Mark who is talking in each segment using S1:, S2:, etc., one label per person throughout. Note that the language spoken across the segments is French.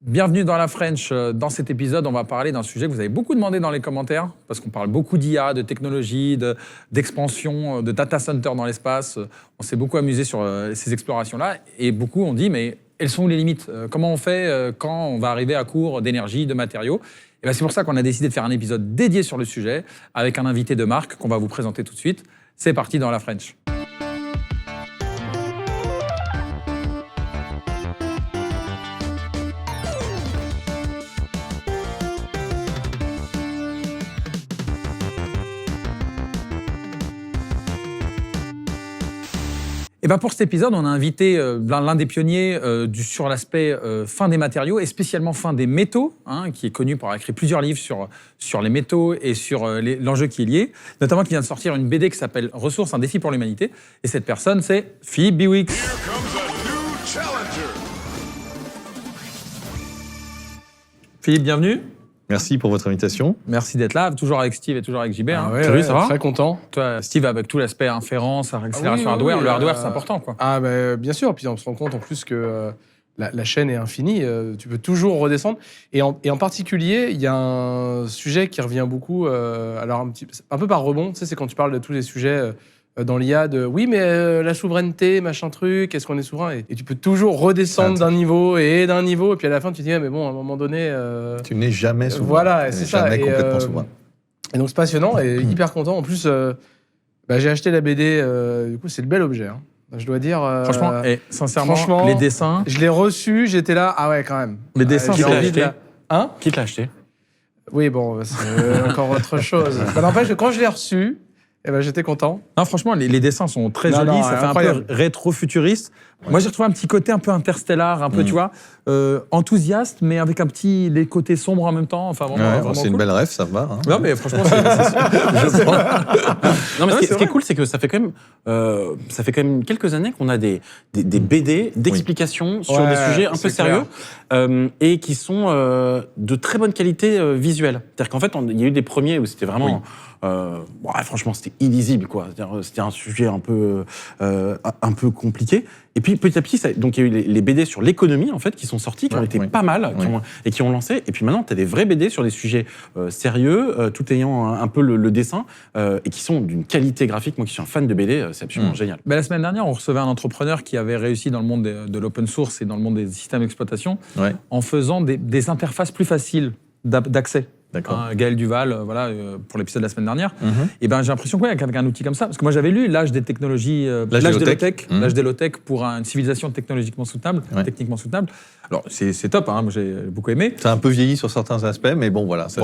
S1: Bienvenue dans la French. Dans cet épisode, on va parler d'un sujet que vous avez beaucoup demandé dans les commentaires, parce qu'on parle beaucoup d'IA, de technologie, d'expansion, de data center dans l'espace. On s'est beaucoup amusé sur ces explorations-là, et beaucoup ont dit, mais elles sont où les limites? Comment on fait quand on va arriver à court d'énergie, de matériaux? Et ben c'est pour ça qu'on a décidé de faire un épisode dédié sur le sujet, avec un invité de marque qu'on va vous présenter tout de suite. C'est parti dans la French. Et ben pour cet épisode, on a invité l'un des pionniers sur l'aspect fin des matériaux et spécialement fin des métaux, qui est connu pour avoir écrit plusieurs livres sur les métaux et sur l'enjeu qui est lié, notamment qui vient de sortir une BD qui s'appelle Ressources, un défi pour l'humanité. Et cette personne, c'est Philippe Biwix. Philippe, bienvenue.
S2: Merci pour votre invitation.
S1: Merci d'être là, toujours avec Steve et toujours avec JB.
S3: Ah ouais,
S1: Salut,
S3: ouais,
S1: ça va?
S3: Très content.
S1: Toi, Steve, avec tout l'aspect inférence, accélération hardware, le hardware, c'est important, quoi.
S3: Ah, bah, bien sûr. Puis on se rend compte en plus que la chaîne est infinie. Tu peux toujours redescendre. Et en particulier, il y a un sujet qui revient beaucoup. Alors, un peu par rebond, tu sais, c'est quand tu parles de tous les sujets dans l'IA de oui, mais la souveraineté, machin truc, est-ce qu'on est souverain? Et tu peux toujours redescendre d'un niveau, et puis à la fin, tu te dis, mais bon, à un moment donné.
S2: Tu n'es jamais souverain.
S3: Voilà, c'est ça.
S2: Jamais complètement souverain.
S3: Et donc, c'est passionnant et hyper content. En plus, j'ai acheté la BD, du coup, c'est le bel objet. Hein. Je dois dire.
S1: Franchement, et sincèrement, les dessins.
S3: Je l'ai reçu, j'étais là, ah ouais, quand même.
S1: Les dessins,
S3: j'ai envie de
S4: Hein? Qui te l'a acheté?
S3: Oui, bon, c'est encore autre chose. N'empêche que quand je l'ai reçu, j'étais content.
S1: Non, franchement, les dessins sont très jolis, ça fait incroyable. Un peu rétro-futuriste. Ouais. Moi, j'ai retrouvé un petit côté un peu interstellar, un peu, tu vois, enthousiaste, mais avec les côtés sombres en même temps. Enfin, vraiment
S2: c'est
S1: cool.
S2: une belle rêve, ça va. Hein.
S1: Non, mais franchement, je prends.
S4: Non, mais ce qui est cool, c'est que ça fait quand même quelques années qu'on a des BD d'explications sur des sujets un peu sérieux et qui sont de très bonne qualité visuelle. C'est-à-dire qu'en fait, il y a eu des premiers où c'était vraiment... franchement, c'était illisible, quoi. C'était un sujet un peu compliqué. Et puis, petit à petit, donc il y a eu les BD sur l'économie, en fait, qui sont sortis, qui ont été pas mal, qui ont lancé. Et puis maintenant, tu as des vrais BD sur des sujets sérieux, tout ayant un peu le dessin, et qui sont d'une qualité graphique. Moi, qui suis un fan de BD, c'est absolument génial.
S1: La semaine dernière, on recevait un entrepreneur qui avait réussi dans le monde de l'open source et dans le monde des systèmes d'exploitation en faisant des interfaces plus faciles d'accès. Gaël Duval, pour l'épisode de la semaine dernière. Et j'ai l'impression qu'avec un outil comme ça, parce que moi j'avais lu l'âge des technologies, l'âge des low-tech pour une civilisation technologiquement soutenable, techniquement soutenable. Alors c'est top, moi j'ai beaucoup aimé.
S2: Ça a un peu vieilli sur certains aspects, mais bon voilà. Ça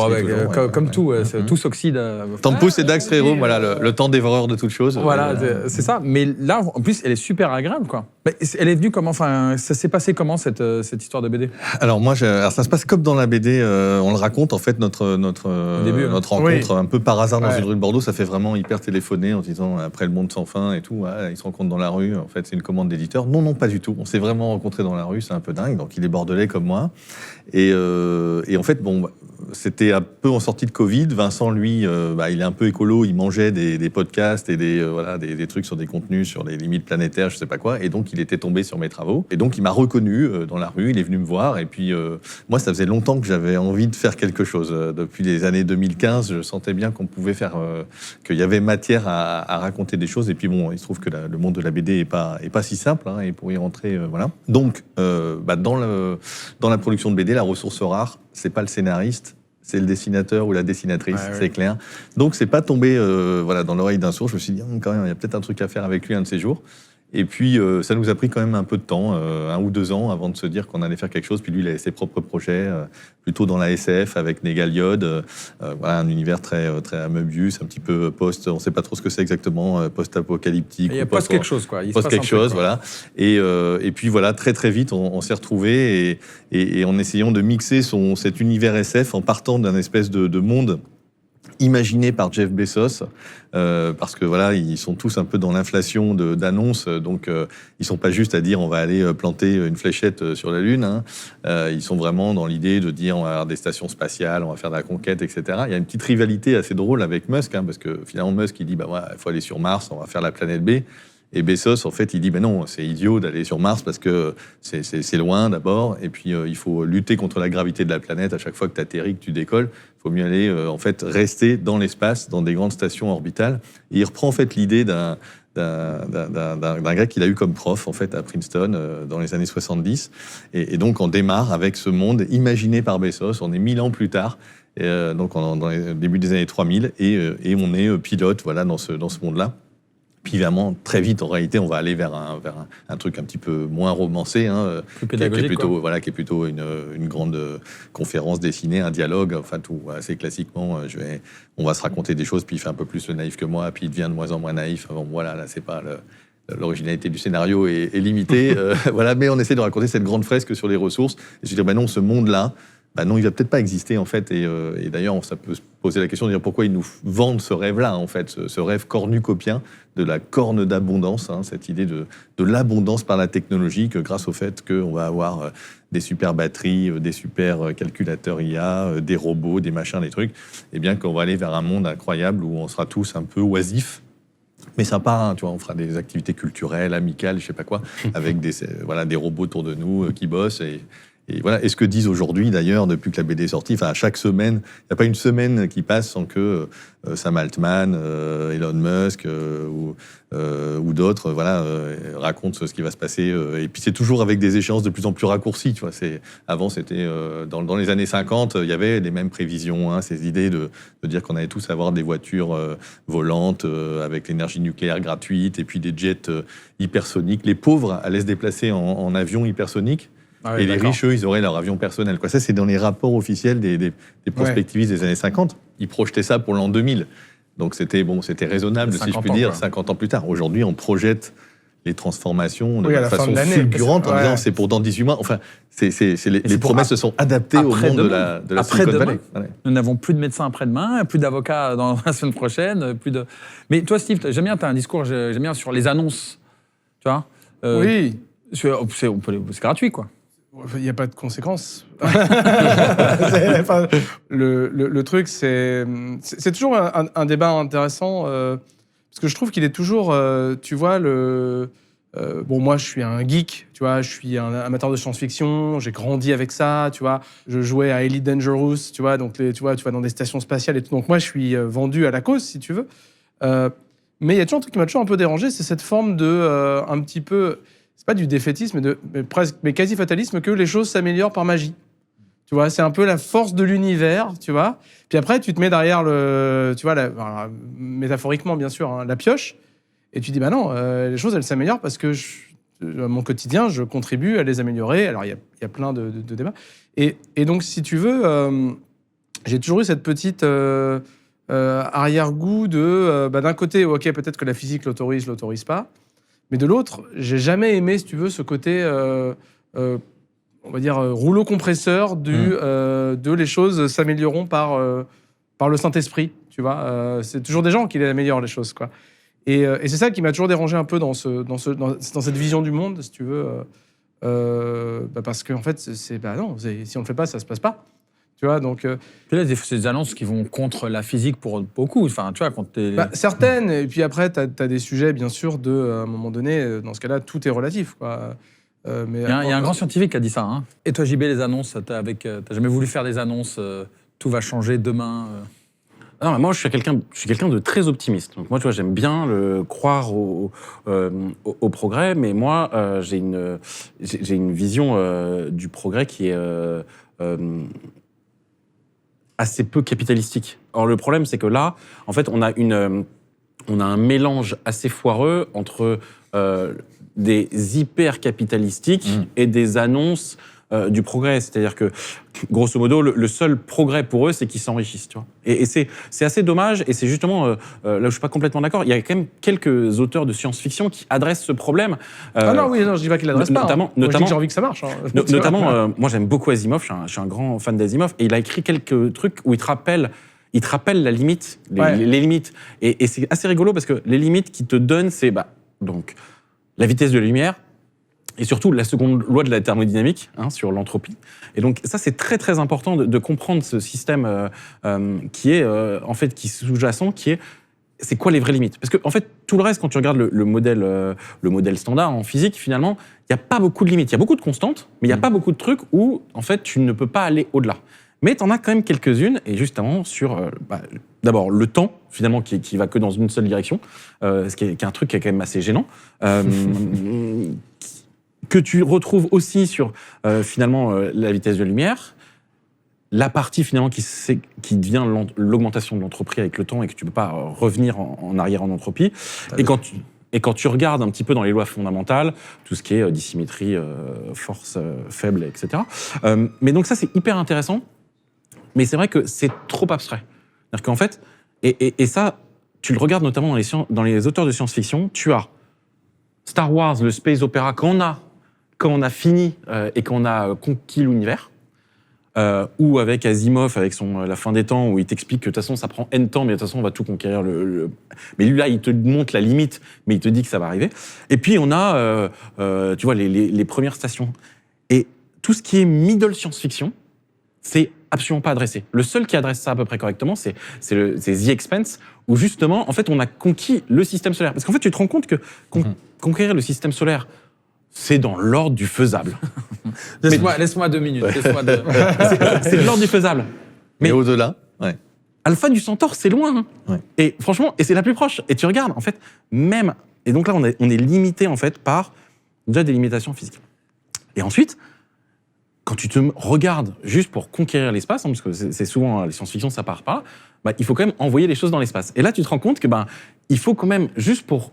S1: comme tout, tout s'oxyde.
S2: Tempus et Dax Rero, voilà le temps dévoreur de toutes choses.
S1: Voilà, c'est ça. Mais là, en plus, elle est super agréable, quoi. Mais elle est venue comment? Enfin, ça s'est passé comment cette histoire de BD?
S2: Alors moi, ça se passe comme dans la BD. On le raconte en fait notre rencontre un peu par hasard dans une rue de Bordeaux. Ça fait vraiment hyper téléphoné en disant après le monde sans fin et tout. Ils se rencontrent dans la rue. En fait, c'est une commande d'éditeur. Non, pas du tout. On s'est vraiment rencontrés dans la rue. C'est un peu dingue. Donc il est bordelais comme moi. Et en fait, c'était un peu en sortie de Covid. Vincent, lui, il est un peu écolo. Il mangeait des podcasts et des trucs sur des contenus, sur des limites planétaires, je sais pas quoi. Et donc, il était tombé sur mes travaux. Et donc, il m'a reconnu dans la rue. Il est venu me voir. Et puis, moi, ça faisait longtemps que j'avais envie de faire quelque chose. Depuis les années 2015, je sentais bien qu'on pouvait faire, qu'il y avait matière à raconter des choses. Et puis, il se trouve que le monde de la BD est pas si simple. Et pour y rentrer, voilà. Donc, dans la production de BD, la ressource rare, c'est pas le scénariste, c'est le dessinateur ou la dessinatrice, c'est clair. Donc, c'est pas tombé dans l'oreille d'un sourd. Je me suis dit, quand même, il y a peut-être un truc à faire avec lui un de ces jours. Et puis, ça nous a pris quand même un peu de temps, 1 ou 2 ans, avant de se dire qu'on allait faire quelque chose. Puis lui, il avait ses propres projets, plutôt dans la SF, avec Négaliode, un univers très Möbius, un petit peu post, on ne sait pas trop ce que c'est exactement, post-apocalyptique.
S1: Il y a quelque chose, quoi.
S2: Post quelque chose, voilà. Et puis voilà, très vite, on s'est retrouvés et en essayant de mixer cet univers SF en partant d'un espèce de monde imaginé par Jeff Bezos, parce que voilà, ils sont tous un peu dans l'inflation d'annonces, donc ils sont pas juste à dire on va aller planter une fléchette sur la Lune, ils sont vraiment dans l'idée de dire on va avoir des stations spatiales, on va faire de la conquête, etc. Il y a une petite rivalité assez drôle avec Musk, parce que finalement Musk il dit il faut aller sur Mars, on va faire la planète B. Et Bezos, en fait, il dit, non, c'est idiot d'aller sur Mars parce que c'est loin d'abord, et puis il faut lutter contre la gravité de la planète à chaque fois que tu atterris, que tu décolles. Il faut mieux aller, en fait, rester dans l'espace, dans des grandes stations orbitales. Et il reprend, en fait, l'idée d'un gars qu'il a eu comme prof, en fait, à Princeton, dans les années 70. Et donc, on démarre avec ce monde imaginé par Bezos. On est 1000 ans plus tard, donc dans le début des années 3000, et on est pilote, voilà, dans ce monde-là. Puis évidemment, très vite, en réalité, on va aller vers un truc un petit peu moins romancé,
S1: plus pédagogique,
S2: qui est plutôt une grande conférence dessinée, un dialogue, enfin tout, assez classiquement. On va se raconter des choses, puis il fait un peu plus le naïf que moi, puis il devient de moins en moins naïf. Bon, voilà, là, c'est pas l'originalité du scénario est limitée, voilà, mais on essaie de raconter cette grande fresque sur les ressources et se dire, non, ce monde-là, non, il va peut-être pas exister, en fait, et d'ailleurs, ça peut se poser la question de dire pourquoi ils nous vendent ce rêve-là, en fait, ce rêve cornucopien de la corne d'abondance, cette idée de l'abondance par la technologie, que grâce au fait qu'on va avoir des super batteries, des super calculateurs IA, des robots, des machins, des trucs, et bien qu'on va aller vers un monde incroyable où on sera tous un peu oisifs, mais sympa, tu vois, on fera des activités culturelles, amicales, je sais pas quoi, avec des robots autour de nous qui bossent, et voilà, et ce que disent aujourd'hui, d'ailleurs, depuis que la BD est sortie, enfin, à chaque semaine, il n'y a pas une semaine qui passe sans que Sam Altman, Elon Musk ou d'autres, racontent ce qui va se passer. Et puis c'est toujours avec des échéances de plus en plus raccourcies, tu vois. Avant, c'était dans les années 50, il y avait les mêmes prévisions, ces idées de dire qu'on allait tous avoir des voitures volantes avec l'énergie nucléaire gratuite et puis des jets hypersoniques. Les pauvres allaient se déplacer en avion hypersonique. Ah oui, et les riches, eux, ils auraient leur avion personnel. Ça, c'est dans les rapports officiels des prospectivistes des années 50. Ils projetaient ça pour l'an 2000. Donc, c'était raisonnable, si je puis dire, 50 ans plus tard. Aujourd'hui, on projette les transformations de façon fulgurante en disant c'est pour dans 18 mois. Enfin, les promesses se sont adaptées au monde de la Silicon Valley.
S1: Ouais. Nous n'avons plus de médecins après-demain, plus d'avocats dans la semaine prochaine. Mais toi, Steve, j'aime bien, tu as un discours, j'aime bien sur les annonces. Tu vois
S3: oui.
S1: C'est gratuit, quoi.
S3: Il n'y a pas de conséquences. Le truc, c'est toujours un débat intéressant, parce que je trouve qu'il est toujours, tu vois, moi, je suis un geek, tu vois, je suis un amateur de science-fiction, j'ai grandi avec ça, tu vois, je jouais à Elite Dangerous, tu vois, donc tu vas dans des stations spatiales et tout, donc moi, je suis vendu à la cause, si tu veux. Mais il y a toujours un truc qui m'a toujours un peu dérangé, c'est cette forme de, un petit peu... C'est pas du défaitisme, mais quasi fatalisme, que les choses s'améliorent par magie. Tu vois, c'est un peu la force de l'univers, tu vois. Puis après, tu te mets derrière métaphoriquement, bien sûr, la pioche, et tu dis, non, les choses, elles s'améliorent parce que mon quotidien, je contribue à les améliorer. Alors, il y a plein de débats. Et donc, si tu veux, j'ai toujours eu cette petite arrière-goût de, d'un côté, ok, peut-être que la physique l'autorise pas. Mais de l'autre, j'ai jamais aimé, si tu veux, ce côté, on va dire, rouleau compresseur de les choses s'amélioreront par le Saint-Esprit, tu vois. C'est toujours des gens qui les améliorent, les choses, quoi. Et c'est ça qui m'a toujours dérangé un peu dans cette vision du monde, si tu veux. Parce qu'en fait, non, si on le fait pas, ça se passe pas. Tu vois, donc...
S1: Puis là, c'est des annonces qui vont contre la physique pour beaucoup. Enfin, tu vois, quand
S3: certaines. Et puis après, t'as des sujets, bien sûr, à un moment donné, dans ce cas-là, tout est relatif, quoi.
S1: Il y a un grand scientifique qui a dit ça. Hein. Et toi, JB, les annonces, t'as jamais voulu faire des annonces, tout va changer demain
S4: Non, mais moi, je suis quelqu'un de très optimiste. Donc moi, tu vois, j'aime bien croire au progrès, mais moi, j'ai une vision du progrès qui est... assez peu capitalistique. Or, le problème, c'est que là, en fait, on a un mélange assez foireux entre des hyper-capitalistiques et des annonces du progrès. C'est-à-dire que, grosso modo, le seul progrès pour eux, c'est qu'ils s'enrichissent. Tu vois. Et c'est assez dommage, et c'est justement là où je ne suis pas complètement d'accord. Il y a quand même quelques auteurs de science-fiction qui adressent ce problème.
S3: Non, je ne dis pas qu'ils l'adressent pas. Notamment,
S4: moi,
S3: je dis que j'ai envie que ça marche.
S4: Notamment, moi, j'aime beaucoup Asimov, je suis un grand fan d'Asimov, et il a écrit quelques trucs où il te rappelle la limite, les limites. Et c'est assez rigolo, parce que les limites qu'il te donne, c'est donc la vitesse de la lumière, et surtout la seconde loi de la thermodynamique, sur l'entropie. Et donc ça, c'est très très important de comprendre ce système qui est en fait qui sous-jacent, qui est c'est quoi les vraies limites? Parce que en fait, tout le reste, quand tu regardes le modèle standard en physique, finalement, il n'y a pas beaucoup de limites. Il y a beaucoup de constantes, mais il n'y a pas beaucoup de trucs où, en fait, tu ne peux pas aller au-delà. Mais tu en as quand même quelques-unes, et justement sur, d'abord, le temps, finalement, qui va que dans une seule direction, ce qui est un truc qui est quand même assez gênant, que tu retrouves aussi sur, finalement, la vitesse de lumière, la partie, finalement, qui devient l'augmentation de l'entropie avec le temps et que tu ne peux pas revenir en arrière en entropie. Et quand tu regardes un petit peu dans les lois fondamentales, tout ce qui est dissymétrie, force faible, etc. Mais donc ça, c'est hyper intéressant. Mais c'est vrai que c'est trop abstrait. C'est-à-dire qu'en fait, et ça, tu le regardes notamment dans les auteurs de science-fiction, tu as Star Wars, le space opéra, quand on a fini et qu'on a conquis l'univers, ou avec Asimov, avec la fin des temps, où il t'explique que de toute façon, ça prend N temps, mais de toute façon, on va tout conquérir. Mais lui, là, il te montre la limite, mais il te dit que ça va arriver. Et puis, on a, tu vois, les premières stations. Et tout ce qui est middle science-fiction, c'est absolument pas adressé. Le seul qui adresse ça à peu près correctement, c'est The Expanse, où justement, en fait, on a conquis le système solaire. Parce qu'en fait, tu te rends compte que conquérir le système solaire, c'est dans l'ordre du faisable.
S1: Laisse-moi 2 minutes.
S4: C'est de l'ordre du faisable.
S2: Mais au-delà, ouais.
S4: Alpha du Centaure, c'est loin. Hein.
S2: Ouais.
S4: Et franchement, c'est la plus proche. Et tu regardes, en fait, même... Et donc là, on est limité, en fait, par déjà des limitations physiques. Et ensuite, quand tu te regardes juste pour conquérir l'espace, hein, parce que c'est souvent, les science-fiction, ça part par là, il faut quand même envoyer les choses dans l'espace. Et là, tu te rends compte que il faut quand même, juste pour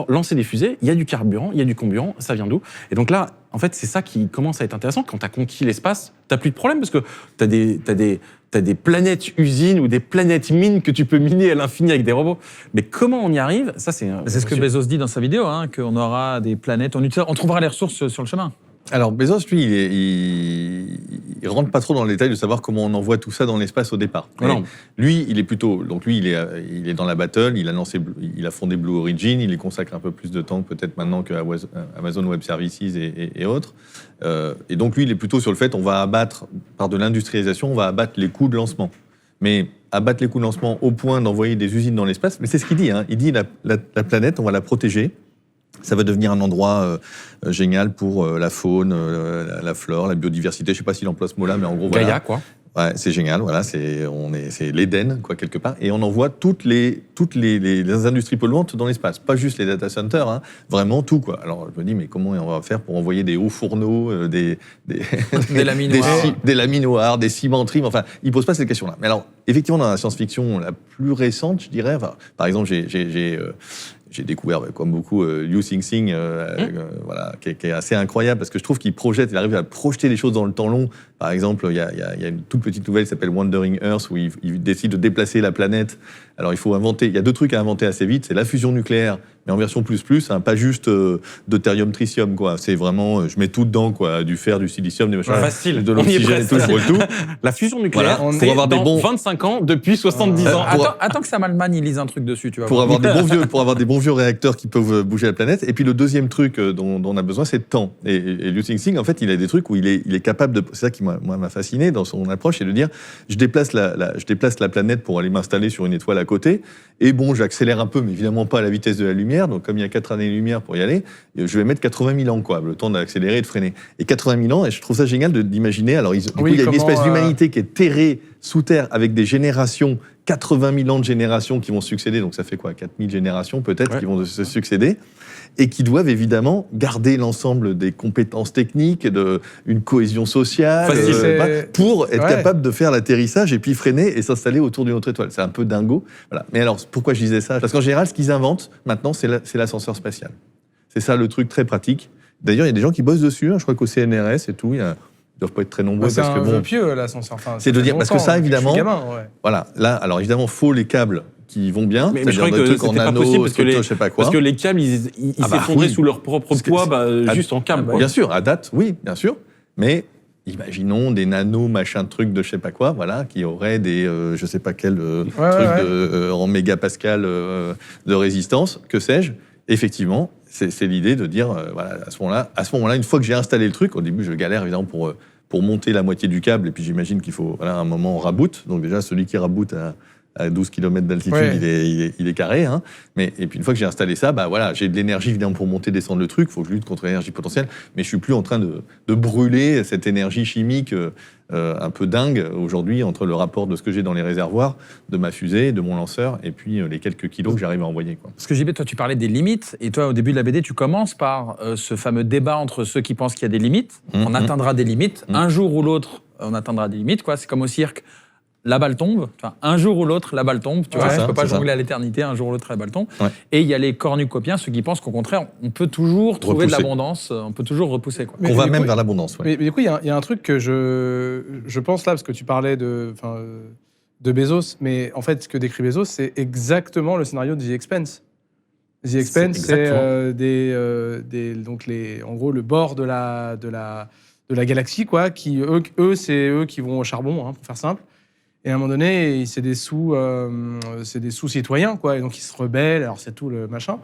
S4: lancer des fusées, il y a du carburant, il y a du comburant, ça vient d'où? Et donc là, en fait, c'est ça qui commence à être intéressant. Quand tu as conquis l'espace, tu n'as plus de problème, parce que tu as des planètes usines ou des planètes mines que tu peux miner à l'infini avec des robots. Mais comment on y arrive? Ça, c'est
S1: ce que Bezos dit dans sa vidéo, hein, qu'on aura des planètes, on trouvera les ressources sur le chemin.
S2: Alors, Bezos, lui, il rentre pas trop dans le détail de savoir comment on envoie tout ça dans l'espace au départ. Lui, il est plutôt... Donc lui, il est dans la battle, il a fondé Blue Origin, il y consacre un peu plus de temps peut-être maintenant que Amazon Web Services et autres. Et donc lui, il est plutôt sur le fait, on va abattre, par de l'industrialisation, on va abattre les coûts de lancement. Mais abattre les coûts de lancement au point d'envoyer des usines dans l'espace, mais c'est ce qu'il dit, hein. Il dit la planète, on va la protéger. Ça va devenir un endroit génial pour la faune, la flore, la biodiversité. Je ne sais pas s'il emploie ce mot-là, mais en gros,
S4: Gaïa,
S2: voilà.
S4: quoi.
S2: Ouais, c'est génial, voilà, c'est l'Éden, quoi, quelque part. Et on envoie toutes les industries polluantes dans l'espace. Pas juste les data centers, hein, vraiment tout, quoi. Alors, je me dis, mais comment on va faire pour envoyer des hauts fourneaux, des laminoirs, des cimenteries, enfin, il ne pose pas cette question-là. Mais alors, effectivement, dans la science-fiction la plus récente, je dirais, par exemple, j'ai découvert, comme beaucoup, Liu Cixin, voilà, qui est assez incroyable, parce que je trouve qu'il arrive à projeter les choses dans le temps long. Par exemple, il y a une toute petite nouvelle qui s'appelle Wandering Earth, où il décide de déplacer la planète. Alors, il y a 2 trucs à inventer assez vite, c'est la fusion nucléaire, mais en version plus, hein, pas juste deutérium, tritium, quoi. C'est vraiment, je mets tout dedans, quoi, du fer, du silicium, des machins,
S4: facile,
S2: de l'oxygène et tout, tout.
S4: La fusion nucléaire,
S2: voilà,
S4: c'est dans 25 ans, depuis 70 ans.
S1: Attends que Samalman, il lise un truc dessus, tu vois.
S2: Pour avoir des bons vieux réacteurs qui peuvent bouger la planète. Et puis le deuxième truc dont on a besoin, c'est de temps. Et Liu Cixin, en fait, il a des trucs où il est capable de... C'est ça qui m'a fasciné dans son approche, c'est de dire, je déplace la planète pour aller m'installer sur une étoile à côté, et bon, j'accélère un peu, mais évidemment pas à la vitesse de la lumière, donc comme il y a 4 années-lumière pour y aller, je vais mettre 80 000 ans, quoi, le temps d'accélérer et de freiner. Et 80 000 ans, et je trouve ça génial d'imaginer, alors il y a une espèce d'humanité qui est terrée sous terre avec des générations, 80 000 ans de générations qui vont succéder, donc ça fait quoi, 4 000 générations peut-être qui vont se succéder, et qui doivent évidemment garder l'ensemble des compétences techniques, une cohésion sociale, pour être capable de faire l'atterrissage et puis freiner et s'installer autour d'une autre étoile. C'est un peu dingo. Voilà. Mais alors, pourquoi je disais ça? Parce qu'en général, ce qu'ils inventent maintenant, c'est l'ascenseur spatial. C'est ça le truc très pratique. D'ailleurs, il y a des gens qui bossent dessus, hein, je crois qu'au CNRS et tout, ils doivent pas être très nombreux.
S3: C'est un vieux l'ascenseur. Enfin,
S2: c'est de dire, parce que ça, évidemment,
S3: gamin,
S2: voilà, là, alors évidemment, faut les câbles qui vont bien,
S4: mais je crois que c'était pas possible parce que les câbles, ils s'effondraient sous leur propre poids, juste en câble.
S2: Bien sûr, à date, oui, bien sûr, mais imaginons des nano machin trucs de je sais pas quoi, voilà, qui auraient des je sais pas quel truc en mégapascal de résistance, que sais-je. Effectivement, c'est l'idée de dire, voilà, à ce moment-là, une fois que j'ai installé le truc, au début, je galère évidemment pour monter la moitié du câble, et puis j'imagine qu'il faut, voilà, un moment on raboot. Donc déjà, celui qui raboot à 12 km d'altitude, il est carré. Hein. Et puis une fois que j'ai installé ça, j'ai de l'énergie évidemment pour monter, descendre le truc. Il faut que je lutte contre l'énergie potentielle. Mais je suis plus en train de brûler cette énergie chimique un peu dingue aujourd'hui entre le rapport de ce que j'ai dans les réservoirs, de ma fusée, de mon lanceur, et puis les quelques kilos que j'arrive à envoyer. Quoi.
S1: Parce que JB, toi, tu parlais des limites. Et toi, au début de la BD, tu commences par ce fameux débat entre ceux qui pensent qu'il y a des limites. On atteindra des limites. Un jour ou l'autre, on atteindra des limites. Quoi. C'est comme au cirque. La balle tombe, enfin, un jour ou l'autre, la balle tombe. Tu vois, tu ne peux pas jongler à l'éternité, un jour ou l'autre, la balle tombe. Ouais. Et il y a les cornucopiens, ceux qui pensent qu'au contraire, on peut toujours trouver de l'abondance, on peut toujours repousser. Quoi.
S2: On va même vers l'abondance. Ouais.
S3: Mais du coup, il y a un truc que je pense là, parce que tu parlais de Bezos, mais en fait, ce que décrit Bezos, c'est exactement le scénario de The Expanse. The Expanse, c'est en gros le bord de la galaxie, quoi, qui eux, c'est eux qui vont au charbon, hein, pour faire simple. Et à un moment donné, c'est des sous-citoyens, quoi, et donc ils se rebellent, alors c'est tout le machin.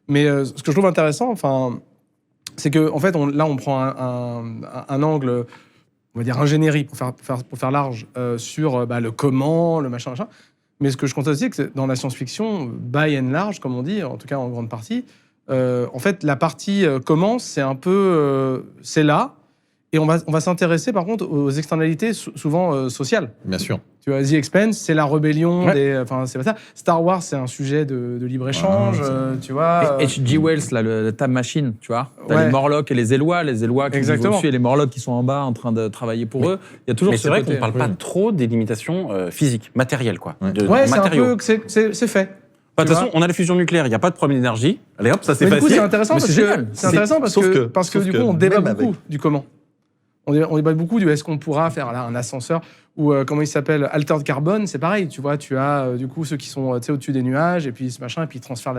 S3: Mais ce que je trouve intéressant, c'est que en fait, on prend un angle, on va dire ingénierie, pour faire large, sur le comment, le machin. Mais ce que je constate aussi, c'est que dans la science-fiction, by and large, comme on dit, en tout cas en grande partie, en fait, la partie comment, c'est un peu... c'est là. Et on va s'intéresser, par contre, aux externalités souvent sociales.
S2: Bien sûr.
S3: Tu vois, The Expanse, c'est la rébellion c'est pas ça. Star Wars, c'est un sujet de libre-échange, tu vois.
S1: H.G. Wells, là, le Time Machine, tu vois. T'as les Morlocks et les Élois qui vont au-dessus et les Morlocks qui sont en bas en train de travailler pour eux. Il y a toujours
S4: mais c'est vrai qu'on ne parle pas trop des limitations physiques, matérielles, quoi.
S3: C'est un peu que c'est fait.
S4: De toute façon, on a la fusion nucléaire, il n'y a pas de problème d'énergie. Allez hop, ça c'est facile.
S3: Du coup, c'est intéressant parce que du coup, on débat beaucoup du comment. On débat beaucoup du est-ce qu'on pourra faire là un ascenseur ou comment il s'appelle, Altered Carbon, c'est pareil, tu vois, tu as du coup ceux qui sont au-dessus des nuages et puis ce machin et puis ils transfèrent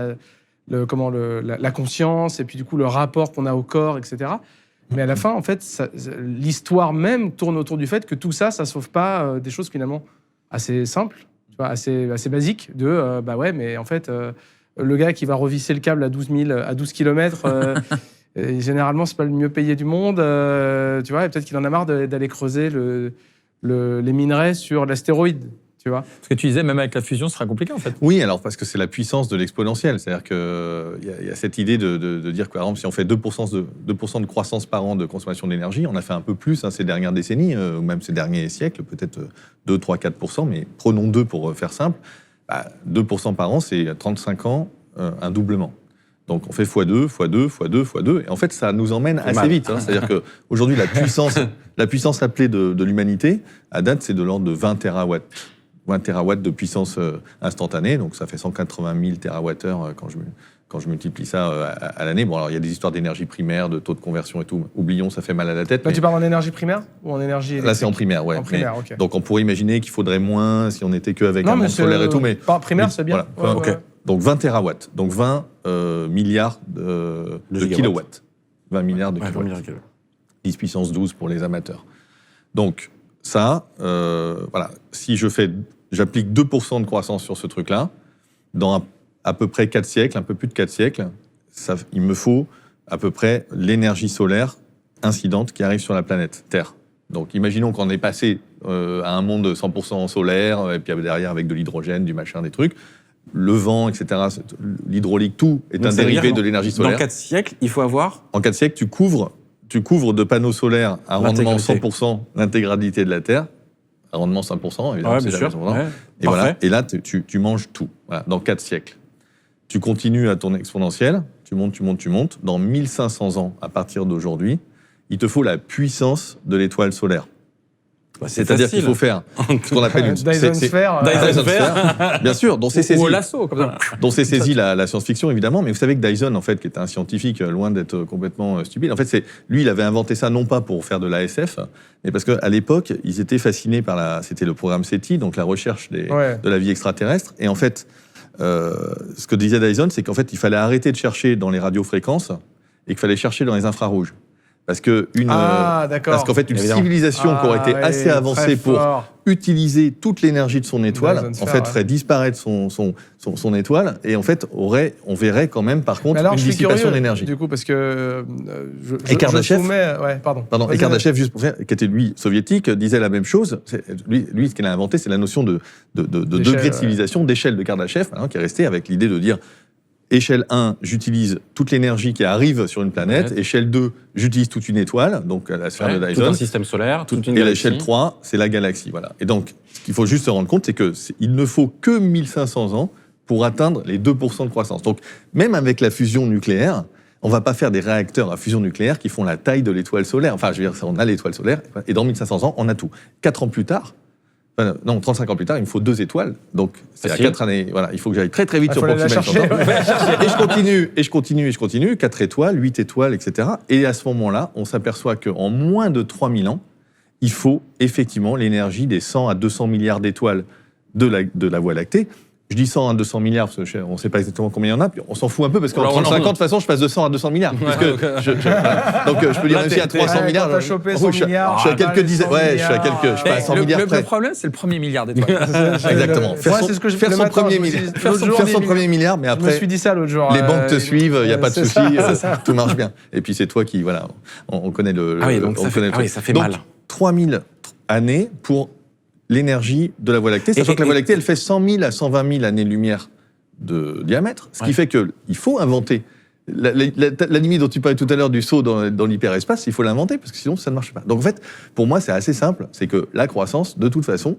S3: la conscience et puis du coup le rapport qu'on a au corps, etc. Mais à la fin, en fait, l'histoire même tourne autour du fait que tout ça sauve pas des choses finalement assez simples, tu vois, assez basiques mais en fait, le gars qui va revisser le câble à 12 km. Généralement, c'est pas le mieux payé du monde, tu vois, et peut-être qu'il en a marre d'aller creuser les minerais sur l'astéroïde, tu vois.
S1: Parce que tu disais, même avec la fusion, ce sera compliqué, en fait.
S2: Oui, alors, parce que c'est la puissance de l'exponentielle. C'est-à-dire qu'il y a cette idée de dire que, par exemple, si on fait 2% de croissance par an de consommation d'énergie, on a fait un peu plus ces dernières décennies, ou même ces derniers siècles, peut-être 2, 3, 4%, mais prenons 2 pour faire simple. 2% par an, c'est 35 ans, un doublement. Donc on fait x2, x2, x2, x2, et en fait ça nous emmène assez vite. Hein. C'est-à-dire qu'aujourd'hui la puissance appelée de l'humanité, à date c'est de l'ordre de 20 terawatts. 20 terawatts de puissance instantanée, donc ça fait 180 000 terawattheures quand je multiplie ça à l'année. Bon alors il y a des histoires d'énergie primaire, de taux de conversion et tout, oublions, ça fait mal à la tête.
S3: Là tu parles en énergie primaire ou en énergie électrique ?
S2: Là c'est en primaire, ouais.
S3: En primaire, ok.
S2: Donc on pourrait imaginer qu'il faudrait moins si on n'était qu'avec un monde solaire et tout, mais...
S3: Pas primaire, c'est bien.
S2: Voilà. Okay. Donc 20 terawatts, donc 20 milliards de kilowatts. 20 milliards de kilowatts. 10 puissance 12 pour les amateurs. Donc ça, si j'applique 2% de croissance sur ce truc-là, dans à peu près 4 siècles, un peu plus de 4 siècles, il me faut à peu près l'énergie solaire incidente qui arrive sur la planète Terre. Donc imaginons qu'on est passé à un monde 100% solaire, et puis derrière avec de l'hydrogène, du machin, des trucs. Le vent, etc., l'hydraulique, tout est un dérivé de l'énergie solaire.
S4: Dans 4 siècles, il faut avoir...
S2: En 4 siècles, tu couvres de panneaux solaires à rendement 100% l'intégralité de la Terre. À rendement 100%, évidemment, c'est jamais 100%. Et voilà. Et là, tu manges tout. Voilà, dans 4 siècles. Tu continues à ton exponentielle, tu montes. Dans 1500 ans, à partir d'aujourd'hui, il te faut la puissance de l'étoile solaire. C'est-à-dire qu'il faut faire ce qu'on appelle une
S3: Dyson Sphere.
S2: Bien sûr, dont c'est saisi.
S1: Ou lasso, comme ça.
S2: Dont c'est saisi la science-fiction, évidemment. Mais vous savez que Dyson, en fait, qui était un scientifique loin d'être complètement stupide, en fait, lui, il avait inventé ça non pas pour faire de l'ASF, mais parce qu'à l'époque, ils étaient fascinés par c'était le programme SETI, donc la recherche de la vie extraterrestre. Et en fait, ce que disait Dyson, c'est qu'en fait, il fallait arrêter de chercher dans les radiofréquences et qu'il fallait chercher dans les infrarouges. Parce qu'en fait, une civilisation qui aurait été assez avancée pour utiliser toute l'énergie de son étoile, en fait, ferait disparaître son étoile, et en fait, on verrait quand même, par contre, une dissipation d'énergie.
S3: Du coup, parce que
S2: et Kardashev,
S3: pardon.
S2: Kardashev, juste pour faire, qui était lui soviétique, disait la même chose. Lui, ce qu'il a inventé, c'est la notion de degré de civilisation, d'échelle de Kardashev, qui est resté avec l'idée de dire échelle 1, j'utilise toute l'énergie qui arrive sur une planète. Échelle 2, j'utilise toute une étoile, donc la sphère de Dyson.
S4: Tout un système solaire, toute une
S2: et
S4: galaxie.
S2: l'échelle 3, c'est la galaxie. Voilà. Et donc, ce qu'il faut juste se rendre compte, c'est qu'il ne faut que 1500 ans pour atteindre les 2% de croissance. Donc, même avec la fusion nucléaire, on ne va pas faire des réacteurs à fusion nucléaire qui font la taille de l'étoile solaire. Enfin, je veux dire, on a l'étoile solaire, et dans 1500 ans, on a tout. 4 ans plus tard, 35 ans plus tard, il me faut 2 étoiles. Donc, c'est à 4 années. Voilà, il faut que j'aille très très vite sur Proxima Centauri. Et je continue, 4 étoiles, 8 étoiles, etc. Et à ce moment-là, on s'aperçoit qu'en moins de 3000 ans, il faut effectivement l'énergie des 100 à 200 milliards d'étoiles de la Voie lactée. Je dis 100 à 200 milliards, parce qu'on ne sait pas exactement combien il y en a, puis on s'en fout un peu, parce qu'en 35 ans, de toute façon, je passe de 100 à 200 milliards. Donc, je peux dire même si à 300 milliards...
S3: T'as chopé 100 milliards.
S2: Je suis à quelques dizaines... Ouais, je suis à quelques... Je suis pas à 100 milliards près.
S1: Le problème, c'est le premier milliard d'étoiles.
S2: Exactement. Faire son premier milliard, mais après...
S3: Je me suis dit ça l'autre jour.
S2: Les banques te suivent, il n'y a pas de souci, tout marche bien. Et puis c'est toi qui... Voilà, on connaît le...
S4: Ah oui, donc ça fait mal.
S2: 3000 années pour l'énergie de la Voie lactée, sachant que la Voie lactée, elle fait 100 000 à 120 000 années-lumière de diamètre, ce qui fait qu'il faut inventer. La limite dont tu parlais tout à l'heure du saut dans l'hyperespace, il faut l'inventer, parce que sinon, ça ne marche pas. Donc en fait, pour moi, c'est assez simple, c'est que la croissance, de toute façon,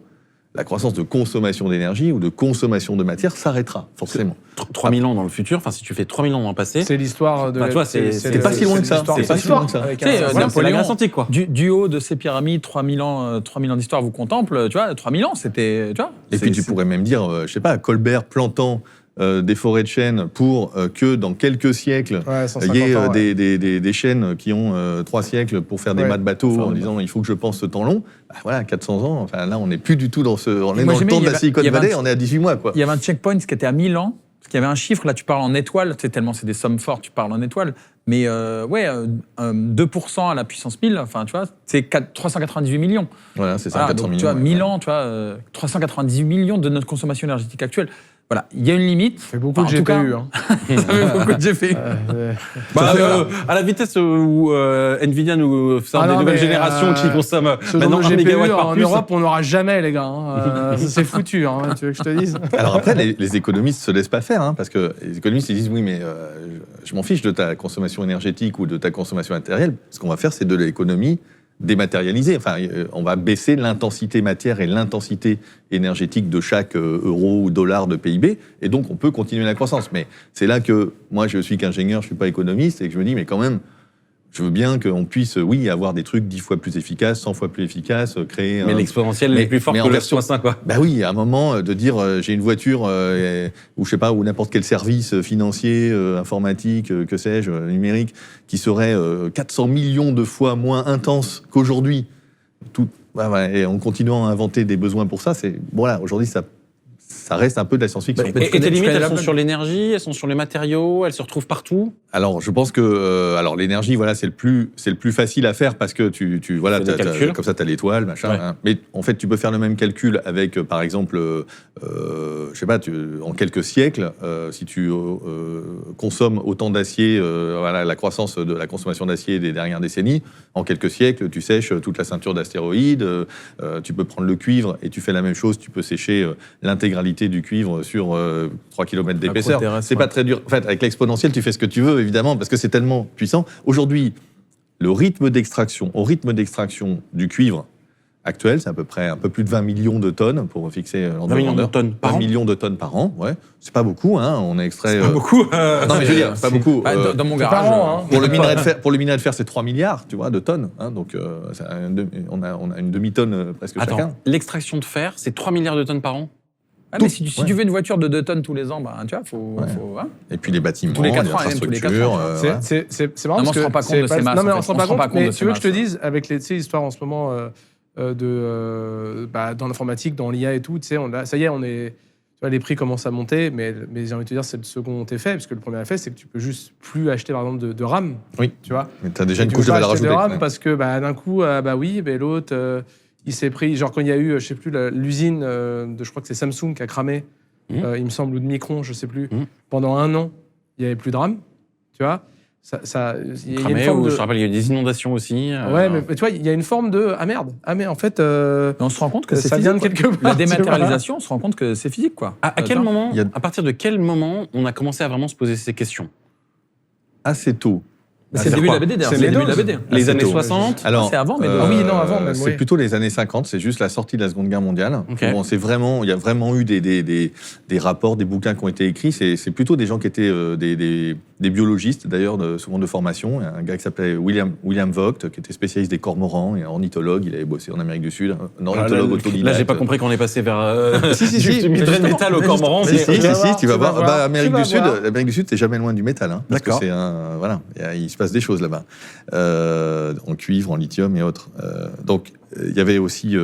S2: la croissance de consommation d'énergie ou de consommation de matière s'arrêtera, forcément.
S4: 3000 ans dans le futur, enfin si tu fais 3000 ans dans le passé...
S3: C'est l'histoire de...
S2: c'est pas si loin que ça.
S3: C'est pas si loin que ça.
S4: C'est la Grèce antique, quoi.
S1: Du haut de ces pyramides, 3000 ans d'histoire vous contemple, tu vois, 3000 ans, c'était...
S2: Et puis tu pourrais même dire, je sais pas, Colbert plantant des forêts de chênes pour que dans quelques siècles, il y ait des chênes qui ont 3 siècles pour faire des mâts de bateau en disant il faut que je pense ce temps long. Bah, voilà, 400 ans, enfin là on n'est plus du tout dans ce... On est dans le temps de la Silicon Valley, on est à 18 mois. Quoi.
S1: Il y avait un checkpoint qui était à 1000 ans, parce qu'il y avait un chiffre, là tu parles en étoiles, tellement c'est des sommes fortes, tu parles en étoiles, mais 2% à la puissance 1000, enfin tu vois, c'est 398 millions.
S2: Voilà, c'est ça, 400
S1: donc,
S2: millions.
S1: Tu vois, 1000 ans, tu vois, 398 millions de notre consommation énergétique actuelle. Voilà, il y a une limite.
S3: Ça fait beaucoup de GPU.
S1: Ça fait beaucoup de GPU.
S4: À la vitesse où Nvidia nous sort des nouvelles générations qui consomment
S3: maintenant 1 mégawatt par plus. En Europe, on n'aura jamais, les gars. C'est foutu, tu veux que je te dise.
S2: Alors après, les économistes ne se laissent pas faire, parce que les économistes ils disent oui, mais je m'en fiche de ta consommation énergétique ou de ta consommation matérielle. Ce qu'on va faire, c'est de l'économie dématérialisée. Enfin, on va baisser l'intensité matière et l'intensité énergétique de chaque euro ou dollar de PIB, et donc on peut continuer la croissance. Mais c'est là que moi, je suis qu'ingénieur, je suis pas économiste, et que je me dis, mais quand même, je veux bien qu'on puisse, oui, avoir des trucs 10 fois plus efficaces, 100 fois plus efficaces, créer...
S4: Mais l'exponentielle est plus forte que le x1, quoi.
S2: Bah oui, à un moment, de dire, j'ai une voiture, ou je sais pas, ou n'importe quel service financier, informatique, que sais-je, numérique, qui serait 400 millions de fois moins intense qu'aujourd'hui, et en continuant à inventer des besoins pour ça, voilà, aujourd'hui, ça reste un peu de la science-fiction.
S4: Et tes limites, elles sont sur l'énergie, elles sont sur les matériaux, elles se retrouvent partout.
S2: Alors, je pense que l'énergie, voilà, c'est le plus facile à faire parce que tu voilà, comme ça, tu as l'étoile, machin. Ouais. Mais en fait, tu peux faire le même calcul avec, par exemple, je sais pas, en quelques siècles, si tu consommes autant d'acier, voilà, la croissance de la consommation d'acier des dernières décennies, en quelques siècles, tu sèches toute la ceinture d'astéroïdes. Tu peux prendre le cuivre et tu fais la même chose. Tu peux sécher l'intégralité du cuivre sur 3 km d'épaisseur. C'est pas très dur. En fait, avec l'exponentielle, tu fais ce que tu veux, évidemment, parce que c'est tellement puissant. Aujourd'hui, au rythme d'extraction du cuivre actuel, c'est à peu près un peu plus de 20 millions de tonnes pour fixer l'ordre de grandeur.
S4: 20
S2: millions de tonnes par an, ouais. C'est pas beaucoup, on a extrait...
S4: C'est pas beaucoup.
S2: Non, mais je veux dire, pas beaucoup.
S1: Dans mon garage.
S2: Pour le minerai de fer, c'est 3 milliards, tu vois, de tonnes. Donc, on a une demi-tonne presque chacun.
S4: L'extraction de fer, c'est 3 milliards de tonnes par an.
S1: Ah, mais si tu veux une voiture de 2 tonnes tous les ans, tu vois, faut
S2: Et puis les bâtiments,
S1: tous les 4
S2: les
S1: ans,
S2: infrastructures.
S3: C'est marrant.
S1: On ne se rend pas compte de ces masses.
S3: Non, mais on se rend pas compte. Mais tu veux que je te
S1: masses,
S3: dise, avec les histoires en ce moment dans l'informatique, dans l'IA et tout, ça y est, vois, les prix commencent à monter, mais j'ai envie de te dire, c'est le second effet, parce que le premier effet, c'est que tu peux juste plus acheter, par exemple, de RAM.
S2: Oui.
S3: Tu vois.
S2: Mais tu as déjà une couche de valeur ajoutée.
S3: De RAM parce que d'un coup, l'autre, il s'est pris. Genre, quand il y a eu, je sais plus, l'usine je crois que c'est Samsung qui a cramé, il me semble, ou de Micron, je sais plus. Pendant 1 an, il n'y avait plus de RAM. Tu vois.
S4: Il y a une forme de... Je te rappelle, il y a eu des inondations aussi.
S3: Ouais, mais tu vois, il y a une forme de merde, en fait.
S1: On se rend compte que c'est
S3: ça
S1: physique,
S3: vient de quelque part.
S1: La dématérialisation, on se rend compte que c'est physique, quoi.
S4: À quel moment, à partir de quel moment, on a commencé à vraiment se poser ces questions?
S2: Assez tôt.
S1: C'est le début de la BD, d'ailleurs.
S3: C'est le début
S1: de la BD.
S4: Les années 60.
S2: Alors,
S1: c'est avant, mais
S3: oui, non, avant même.
S2: C'est plutôt les années 50. C'est juste la sortie de la Seconde Guerre mondiale.
S4: Okay.
S2: Bon, il y a vraiment eu des rapports, des bouquins qui ont été écrits. C'est plutôt des gens qui étaient des biologistes, d'ailleurs, souvent de formation. Un gars qui s'appelait William Vogt, qui était spécialiste des cormorans et ornithologue. Il avait bossé en Amérique du Sud. Un ornithologue autodidacte.
S4: Là, j'ai pas compris qu'on est passé vers
S2: si,
S4: du métal au cormoran.
S2: Si, tu vas voir. L'Amérique du Sud, c'est jamais loin du métal. Parce que c'est voilà, il se passe des choses là-bas. En cuivre, en lithium et autres. Donc, il y avait aussi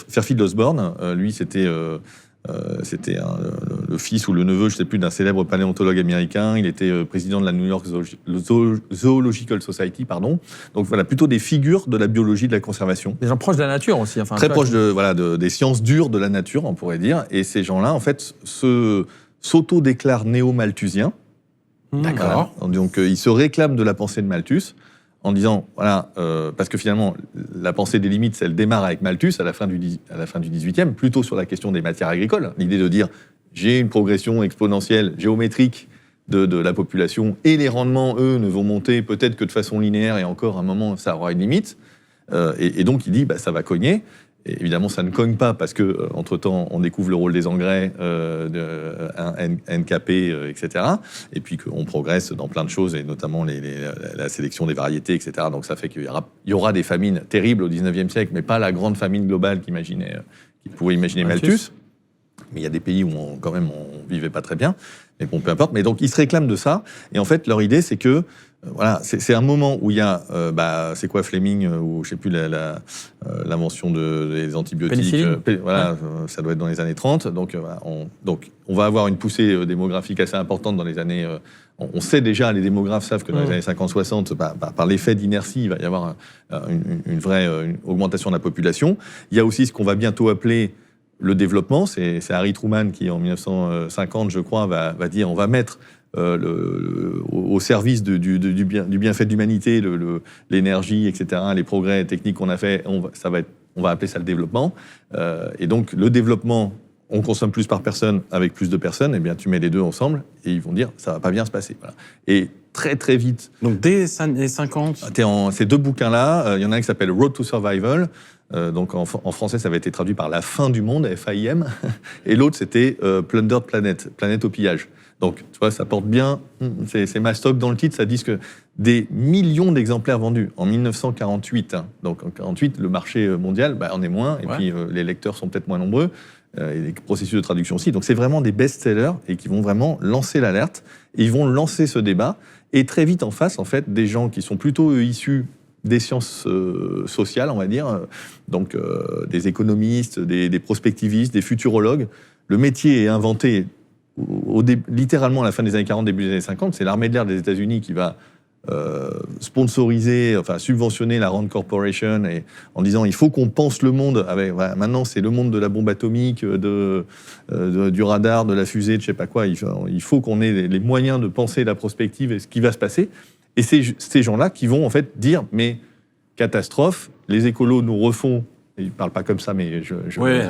S2: Fairfield Osborn. Lui, c'était le fils ou le neveu, je ne sais plus, d'un célèbre paléontologue américain. Il était président de la New York Zoological Society, pardon. Donc voilà, plutôt des figures de la biologie, de la conservation.
S1: Des gens proches de la nature aussi. Enfin,
S2: très proches des sciences dures de la nature, on pourrait dire. Et ces gens-là, en fait, s'auto-déclarent néo-malthusiens.
S4: D'accord.
S2: Voilà. Donc, ils se réclament de la pensée de Malthus en disant, voilà, parce que finalement, la pensée des limites, elle démarre avec Malthus à la fin du 18e, plutôt sur la question des matières agricoles. L'idée de dire, j'ai une progression exponentielle, géométrique de la population, et les rendements, eux, ne vont monter peut-être que de façon linéaire, et encore, à un moment, ça aura une limite. Et donc, il dit, ça va cogner. Et évidemment, ça ne cogne pas parce que entre-temps, on découvre le rôle des engrais, NKP, etc. Et puis qu'on progresse dans plein de choses, et notamment la sélection des variétés, etc. Donc ça fait qu'il y aura des famines terribles au 19e siècle, mais pas la grande famine globale qu'il pouvait imaginer Malthus. Mais il y a des pays où quand même on vivait pas très bien. Mais bon, peu importe. Mais donc ils se réclament de ça. Et en fait, leur idée, c'est que voilà, c'est un moment où il y a, c'est quoi Fleming, ou je sais plus, l'invention des antibiotiques. Ça doit être dans les années 30. Donc, on va avoir une poussée démographique assez importante dans les années. On sait déjà, les démographes savent que dans les années 50-60, par l'effet d'inertie, il va y avoir une vraie augmentation de la population. Il y a aussi ce qu'on va bientôt appeler le développement. C'est Harry Truman qui, en 1950, je crois, va dire, on va mettre au service du bienfait de l'humanité, l'énergie, etc., les progrès techniques qu'on a fait, on va appeler ça le développement. Et donc, le développement, on consomme plus par personne avec plus de personnes, et bien tu mets les deux ensemble, et ils vont dire, ça va pas bien se passer. Voilà. Et très très vite...
S4: Donc, dès les 50...
S2: Ces deux bouquins-là, il y en a un qui s'appelle Road to Survival, donc en français, ça avait été traduit par La fin du monde, FAIM, et l'autre, c'était Plundered Planet, planète au pillage. Donc, tu vois, ça porte bien, c'est mastoc dans le titre, ça dit que des millions d'exemplaires vendus en 1948. Donc, en 1948, le marché mondial, en est moins, et puis les lecteurs sont peut-être moins nombreux, et les processus de traduction aussi. Donc, c'est vraiment des best-sellers et qui vont vraiment lancer l'alerte, et ils vont lancer ce débat. Et très vite en face, en fait, des gens qui sont plutôt issus des sciences sociales, on va dire, donc des économistes, des prospectivistes, des futurologues. Le métier est inventé littéralement à la fin des années 40, début des années 50, c'est l'armée de l'air des États-Unis qui va sponsoriser, enfin subventionner la Rand Corporation, et en disant il faut qu'on pense le monde avec. Voilà, maintenant c'est le monde de la bombe atomique, du radar, de la fusée, de je sais pas quoi. Il faut qu'on ait les moyens de penser la prospective et ce qui va se passer. Et c'est ces gens-là qui vont en fait dire mais catastrophe, les écolos nous refont. Il ne parle pas comme ça, mais je le remets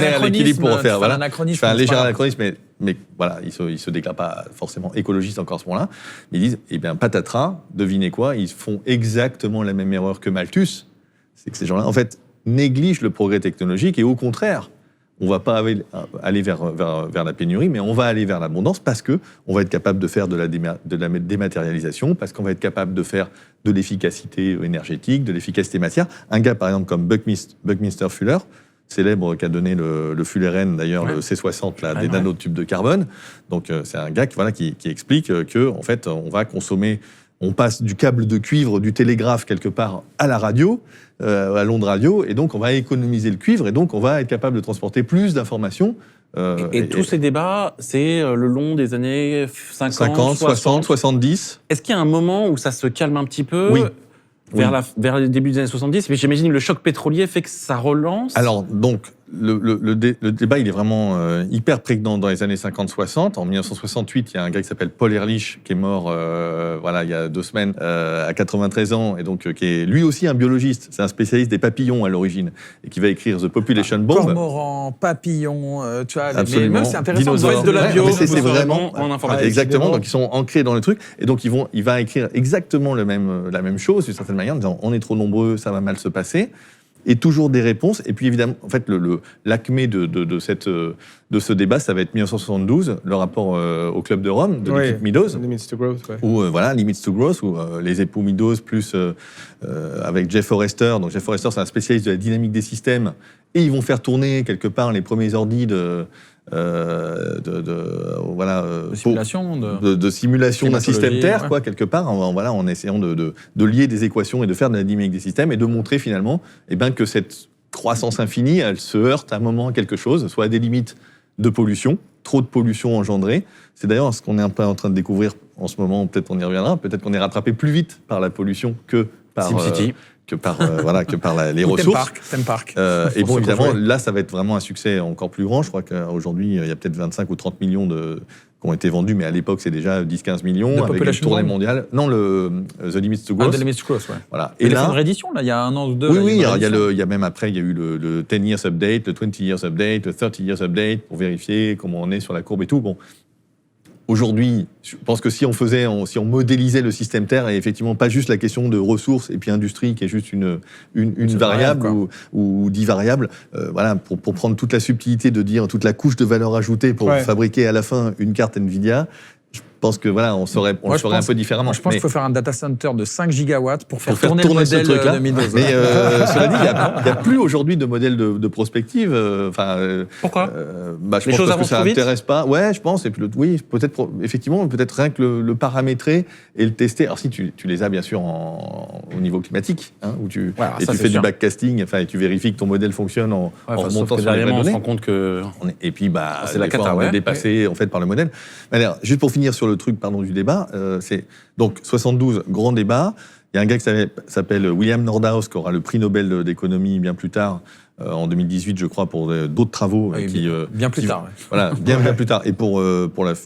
S2: à l'équilibre pour refaire. Voilà. Je fais un léger anachronisme, mais voilà, ils se déclarent pas forcément écologistes encore à ce moment-là. Ils disent, eh bien, patatras, devinez quoi, ils font exactement la même erreur que Malthus. C'est que ces gens-là, en fait, négligent le progrès technologique, et au contraire, on ne va pas aller vers la pénurie, mais on va aller vers l'abondance parce qu'on va être capable de faire de la dématérialisation, parce qu'on va être capable de faire de l'efficacité énergétique, de l'efficacité matière. Un gars, par exemple, comme Buckminster Fuller, célèbre, qui a donné le Fulleren, d'ailleurs, le C60, des nanotubes de carbone. Donc, c'est un gars qui explique que, en fait, on va consommer on passe du câble de cuivre du télégraphe quelque part à la radio, à l'onde radio, et donc on va économiser le cuivre, et donc on va être capable de transporter plus d'informations.
S4: Et tous ces débats, c'est le long des années 50,
S2: 60, 70.
S4: Est-ce qu'il y a un moment où ça se calme un petit peu ?
S2: Oui.
S4: Vers le début des années 70, mais j'imagine le choc pétrolier fait que ça relance.
S2: Alors, donc, le débat, il est vraiment hyper prégnant dans les années 50-60. En 1968, il y a un gars qui s'appelle Paul Ehrlich, qui est mort il y a 2 semaines, à 93 ans, et donc qui est lui aussi un biologiste. C'est un spécialiste des papillons à l'origine, et qui va écrire The Population Bomb.
S1: Cormoran, papillon, tu vois.
S2: Absolument.
S1: Mais c'est intéressant.
S2: Dinosaures.
S4: de la bio,
S2: c'est vraiment
S4: en informatique.
S2: Exactement. Donc, ils sont ancrés dans le truc. Et donc, il va écrire exactement la même chose, d'une certaine manière, en disant on est trop nombreux, ça va mal se passer. Et toujours des réponses. Et puis évidemment, en fait, l'acmé de ce débat, ça va être 1972, le rapport au Club de Rome de l'équipe Meadows.
S3: Limits to Growth, ouais.
S2: Où, Limits to Growth, où les époux Meadows, plus avec Jeff Forrester. Donc Jeff Forrester, c'est un spécialiste de la dynamique des systèmes. Et ils vont faire tourner quelque part les premiers ordis de simulation d'un système Terre, quoi, quelque part, en essayant de lier des équations et de faire de la dynamique des systèmes et de montrer finalement que cette croissance infinie, elle se heurte à un moment à quelque chose, soit à des limites de pollution, trop de pollution engendrée. C'est d'ailleurs ce qu'on est un peu en train de découvrir en ce moment, peut-être on y reviendra, peut-être qu'on est rattrapé plus vite par la pollution que par...
S4: SimCity.
S2: Que par les ressources.
S1: Theme Park.
S2: Et bon, évidemment, là, ça va être vraiment un succès encore plus grand. Je crois qu'aujourd'hui, il y a peut-être 25 ou 30 millions qui ont été vendus, mais à l'époque, c'est déjà 10-15 millions. Avec une tournée mondiale. Non, The Limits to Growth.
S1: The Limits to Growth, ouais.
S2: Voilà.
S1: Et là, une réédition, là, il y a 1 an ou 2.
S2: Oui, il y a même après, il y a eu le 10 Years Update, le 20 Years Update, le 30 Years Update, pour vérifier comment on est sur la courbe et tout. Bon. Aujourd'hui, je pense que si on modélisait le système Terre, et effectivement pas juste la question de ressources et puis industrie qui est juste une variable ou 10 variables, pour prendre toute la subtilité de dire toute la couche de valeur ajoutée pour fabriquer à la fin une carte Nvidia. Je pense que on le ferait un peu différemment.
S1: Moi, je pense qu'il faut faire un data center de 5 gigawatts pour faire tourner le modèle de Meadows.
S2: Mais cela dit, il n'y a plus aujourd'hui de modèle de prospective.
S4: Pourquoi
S2: je pense parce que ça n'intéresse pas. Ouais, je pense. Et puis peut-être rien que le paramétrer et le tester. Alors si tu les as bien sûr au niveau climatique, où tu fais du backcasting, et tu vérifies que ton modèle fonctionne en remontant sur les données.
S4: On se rend compte que
S2: et puis
S4: c'est la cata,
S2: on est dépassé en fait par le modèle. Alors, juste pour finir sur le truc du débat, c'est donc 72, grand débat. Il y a un gars qui s'appelle William Nordhaus, qui aura le prix Nobel d'économie bien plus tard, en 2018, je crois, pour d'autres travaux.
S1: Bien plus tard.
S2: Voilà, bien plus tard. Et pour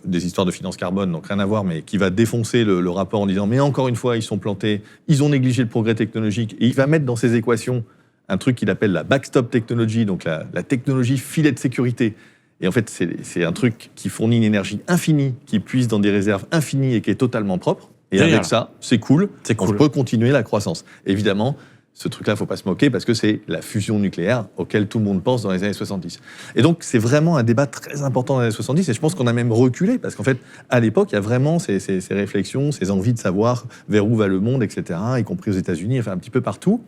S2: des histoires de finance carbone, donc rien à voir, mais qui va défoncer le rapport en disant, mais encore une fois, ils sont plantés, ils ont négligé le progrès technologique, et il va mettre dans ses équations un truc qu'il appelle la backstop technology, donc la technologie filet de sécurité. Et en fait, c'est un truc qui fournit une énergie infinie, qui puise dans des réserves infinies et qui est totalement propre. Et avec ça, c'est cool. On peut continuer la croissance. Évidemment, ce truc-là, il ne faut pas se moquer parce que c'est la fusion nucléaire auquel tout le monde pense dans les années 70. Et donc, c'est vraiment un débat très important dans les années 70. Et je pense qu'on a même reculé parce qu'en fait, à l'époque, il y a vraiment ces réflexions, ces envies de savoir vers où va le monde, etc., y compris aux États-Unis, enfin un petit peu partout.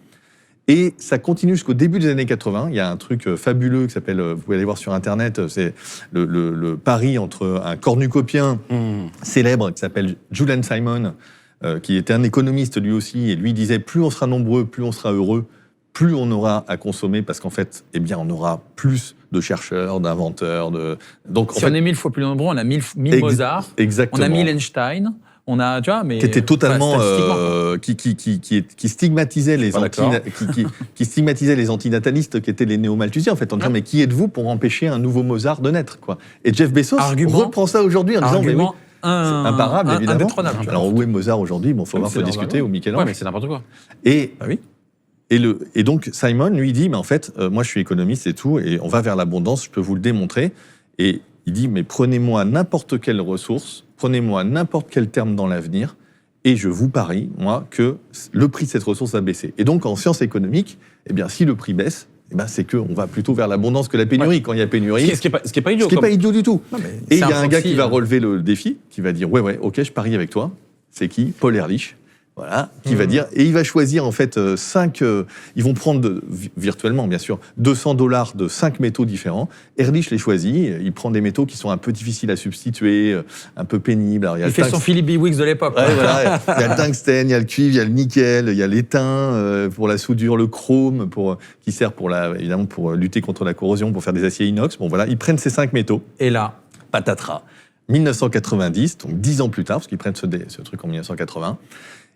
S2: Et ça continue jusqu'au début des années 80. Il y a un truc fabuleux qui s'appelle, vous pouvez aller voir sur Internet, c'est le pari entre un cornucopien célèbre qui s'appelle Julian Simon, qui était un économiste lui aussi, et lui disait plus on sera nombreux, plus on sera heureux, plus on aura à consommer, parce qu'en fait, on aura plus de chercheurs, d'inventeurs. Donc,
S1: si on est 1000 fois plus nombreux, on a 1000 Mozart,
S2: exactement.
S1: On a 1000 Einstein. On a, tu vois, mais
S2: qui était totalement qui stigmatisait qui stigmatisait les antinatalistes qui étaient les néo-malthusiens en fait en disant mais qui êtes-vous pour empêcher un nouveau Mozart de naître quoi. Et Jeff Bezos reprend ça aujourd'hui en disant mais oui, c'est imparable évidemment. Alors où est Mozart aujourd'hui? Bon, faut discuter, ou Michel-Ange.
S4: Ouais, mais c'est n'importe quoi.
S2: Et donc Simon lui dit mais en fait moi je suis économiste et tout et on va vers l'abondance, je peux vous le démontrer. Et il dit mais prenez-moi n'importe quelle ressource, prenez-moi n'importe quel terme dans l'avenir, et je vous parie, moi, que le prix de cette ressource va baisser. Et donc, en sciences économiques, si le prix baisse, c'est qu'on va plutôt vers l'abondance que la pénurie. Ouais. Quand il y a pénurie...
S4: Ce qui est pas idiot.
S2: Ce qui n'est pas idiot du tout. Non, et il y a un gars qui va relever le défi, qui va dire, ok, je parie avec toi. C'est qui? Paul Ehrlich. Voilà, qui va dire, et il va choisir en fait 5, ils vont prendre virtuellement bien sûr, $200 de 5 métaux différents. Ehrlich les choisit, il prend des métaux qui sont un peu difficiles à substituer, un peu pénibles. Alors,
S1: il fait son Philip Biwix de l'époque.
S2: Ouais, voilà, il y a le tungstène, il y a le cuivre, il y a le nickel, il y a l'étain pour la soudure, le chrome qui sert évidemment pour lutter contre la corrosion, pour faire des aciers inox. Bon voilà, ils prennent ces 5 métaux.
S1: Et là,
S2: patatras. 1990, donc 10 ans plus tard, parce qu'ils prennent ce truc en 1980.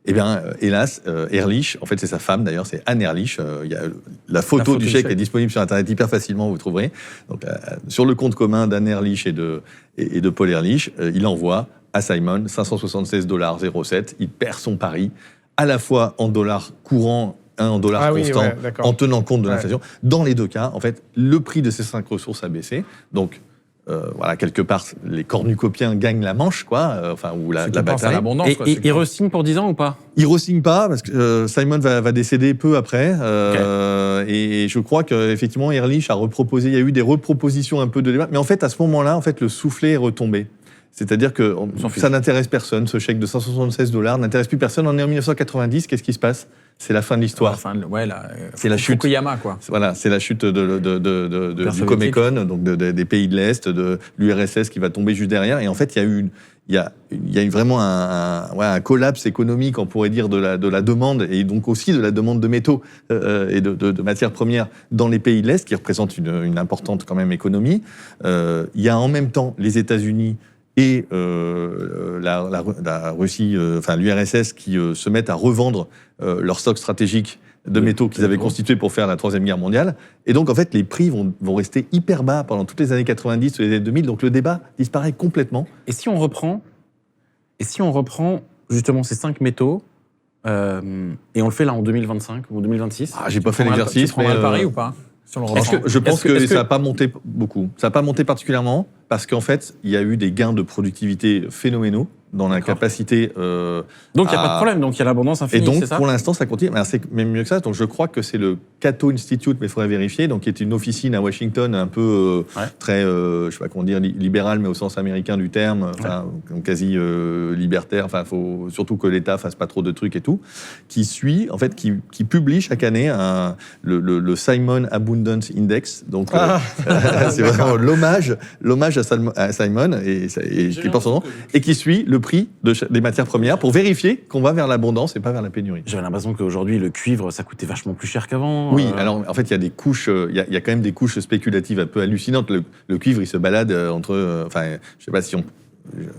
S2: Eh bien, hélas, Ehrlich, en fait, c'est sa femme d'ailleurs, c'est Anne Ehrlich. Il y a la photo du chèque est disponible sur Internet hyper facilement, vous trouverez. Donc, sur le compte commun d'Anne Ehrlich et de Paul Ehrlich, il envoie à Simon $576,07. Il perd son pari, à la fois en dollars courants, en dollars constants, en tenant compte de l'inflation. Dans les deux cas, en fait, le prix de ces 5 ressources a baissé. Donc, voilà, quelque part, les cornucopiens gagnent la manche, quoi, ou la bataille.
S4: Et il re-signe pour 10 ans ou pas?
S2: Il re-signe pas, parce que Simon va décéder peu après. Et je crois qu'effectivement, Ehrlich a reproposé, il y a eu des repropositions un peu de débat. Mais en fait, à ce moment-là, en fait, le soufflet est retombé. C'est-à-dire que ça n'intéresse personne, ce chèque de $576 n'intéresse plus personne. On est en 1990, qu'est-ce qui se passe? C'est la fin de l'histoire.
S1: C'est la chute. Fukuyama, quoi.
S2: Voilà, c'est la chute du Comecon, donc des pays de l'Est, de l'URSS qui va tomber juste derrière. Et en fait, il y a eu vraiment un collapse économique, on pourrait dire, de la demande, et donc aussi de la demande de métaux et de matières premières dans les pays de l'Est, qui représentent une importante quand même économie. Il y a en même temps les États-Unis et la Russie, l'URSS, qui se mettent à revendre leurs stocks stratégiques de métaux qu'ils avaient constitués pour faire la Troisième Guerre mondiale. Et donc, en fait, les prix vont rester hyper bas pendant toutes les années 90 et les années 2000. Donc, le débat disparaît complètement.
S4: Et si on reprend justement ces 5 métaux, et on le fait là en 2025 ou 2026?
S2: J'ai pas fait l'exercice.
S1: Tu prendras le pari ou pas?
S2: Je pense que ça n'a pas monté beaucoup. Ça n'a pas monté particulièrement parce qu'en fait, il y a eu des gains de productivité phénoménaux dans la capacité.
S4: Donc il n'y a pas de problème, donc il y a l'abondance infinie.
S2: Et donc
S4: c'est ça
S2: pour l'instant, ça continue. C'est même mieux que ça. Donc je crois que c'est le Cato Institute, mais il faudrait vérifier, donc qui est une officine à Washington un peu très, je sais pas comment dire, libérale, mais au sens américain du terme, quasi libertaire. Faut surtout que l'État fasse pas trop de trucs et tout. Qui suit, en fait, qui publie chaque année le Simon Abundance Index. Donc c'est vraiment l'hommage à Simon et qui porte son nom et qui suit le prix des matières premières pour vérifier qu'on va vers l'abondance et pas vers la pénurie.
S4: J'avais l'impression qu'aujourd'hui, le cuivre, ça coûtait vachement plus cher qu'avant.
S2: Oui, alors en fait, il y a des couches, il y a quand même des couches spéculatives un peu hallucinantes. Le cuivre, il se balade entre, je sais pas si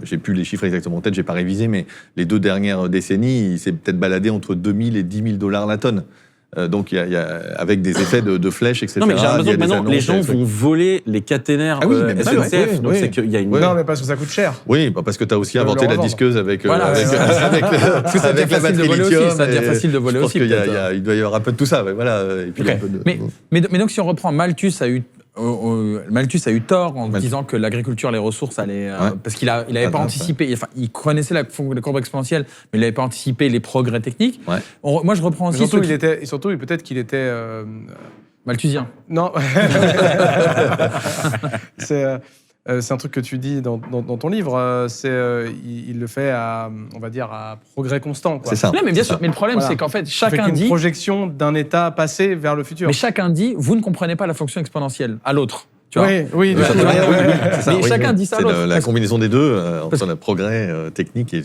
S2: j'ai plus les chiffres exactement en tête, j'ai pas révisé, mais les 2 dernières décennies, il s'est peut-être baladé entre 2000 et $10,000 la tonne. Donc, il y a avec des effets de flèches, etc.
S4: Non, mais j'ai l'impression que maintenant, les gens vont voler les caténaires SNCF. Donc, c'est qu'il y a une...
S3: Non, mais parce que ça coûte cher.
S2: Oui, parce que tu as aussi inventé la disqueuse avec la batterie lithium.
S1: Ça devient facile de voler aussi.
S2: Il doit y avoir un peu de tout ça. Voilà. Et puis
S1: mais donc, si on reprend, Malthus a eu tort en disant que l'agriculture, les ressources allaient... parce qu'il n'avait pas anticipé, enfin, il connaissait la courbe exponentielle, mais il n'avait pas anticipé les progrès techniques. Moi, je reprends aussi...
S3: Surtout, peut-être qu'il était...
S1: malthusien.
S3: Non. C'est un truc que tu dis dans ton livre. Il le fait à progrès constant.
S2: C'est ça.
S1: Non, mais bien sûr. Mais le problème, c'est qu'en fait, chacun dit...
S3: une projection d'un état passé vers le futur.
S1: Mais chacun dit, vous ne comprenez pas la fonction exponentielle à l'autre.
S3: Oui.
S1: Mais chacun dit ça à l'autre.
S2: C'est la combinaison des deux entre le progrès technique et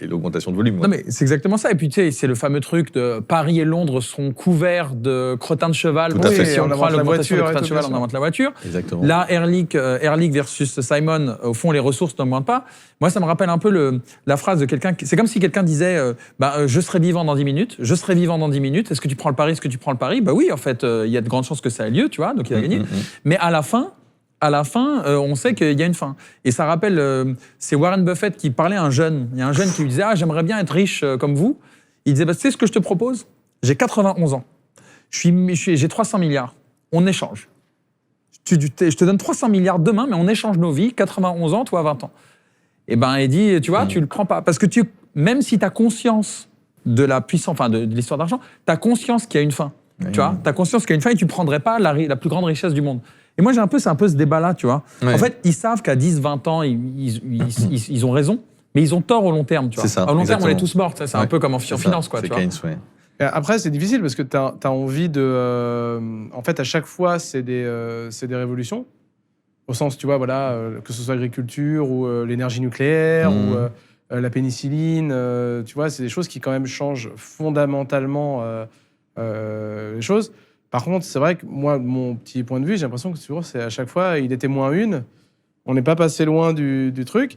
S2: l'augmentation de volume.
S1: Non, mais c'est exactement ça. Et puis, tu sais, c'est le fameux truc de Paris et Londres sont couverts de crottins de cheval.
S2: Si
S1: on croit l'augmentation des crottins de cheval, on invente la voiture.
S2: Exactement.
S1: Là, Ehrlich versus Simon, au fond, les ressources n'augmentent pas. Moi, ça me rappelle un peu la phrase de quelqu'un. C'est comme si quelqu'un disait je serai vivant dans 10 minutes. Je serai vivant dans 10 minutes. Est-ce que tu prends le pari? Est-ce que tu prends le pari? Bah oui, en fait, il y a de grandes chances que ça ait lieu, tu vois. Donc, il a gagné. Mais à la fin, on sait qu'il y a une fin. Et ça rappelle, c'est Warren Buffett qui parlait à un jeune. Il y a un jeune qui lui disait j'aimerais bien être riche comme vous. Il disait tu sais ce que je te propose? J'ai 91 ans. J'ai 300 milliards. On échange. Je te donne 300 milliards demain, mais on échange nos vies. 91 ans, toi 20 ans. Et il dit tu vois, tu le prends pas. Parce que même si tu as conscience de la puissance, de l'histoire d'argent, tu as conscience qu'il y a une fin. Tu vois, tu as conscience qu'il y a une fin et tu ne prendrais pas la plus grande richesse du monde. Et moi, c'est un peu ce débat-là, tu vois. En fait, ils savent qu'à 10, 20 ans, ils ont raison, Mais ils ont tort au long terme, tu vois.
S2: C'est ça,
S1: Au long terme, on est
S2: exactement.
S1: tous morts. C'est un peu comme en finance, quoi.
S2: C'est
S1: Tu vois.
S2: Keynes, ouais.
S3: Et après, c'est difficile parce que tu as envie de. En fait, à chaque fois, c'est des révolutions. Au sens, tu vois, voilà, que ce soit l'agriculture ou l'énergie nucléaire ou la pénicilline, tu vois, c'est des choses qui quand même changent fondamentalement les choses. Par contre, c'est vrai que moi, mon petit point de vue, j'ai l'impression que toujours, c'est à chaque fois, il était moins une. On n'est pas passé loin du truc,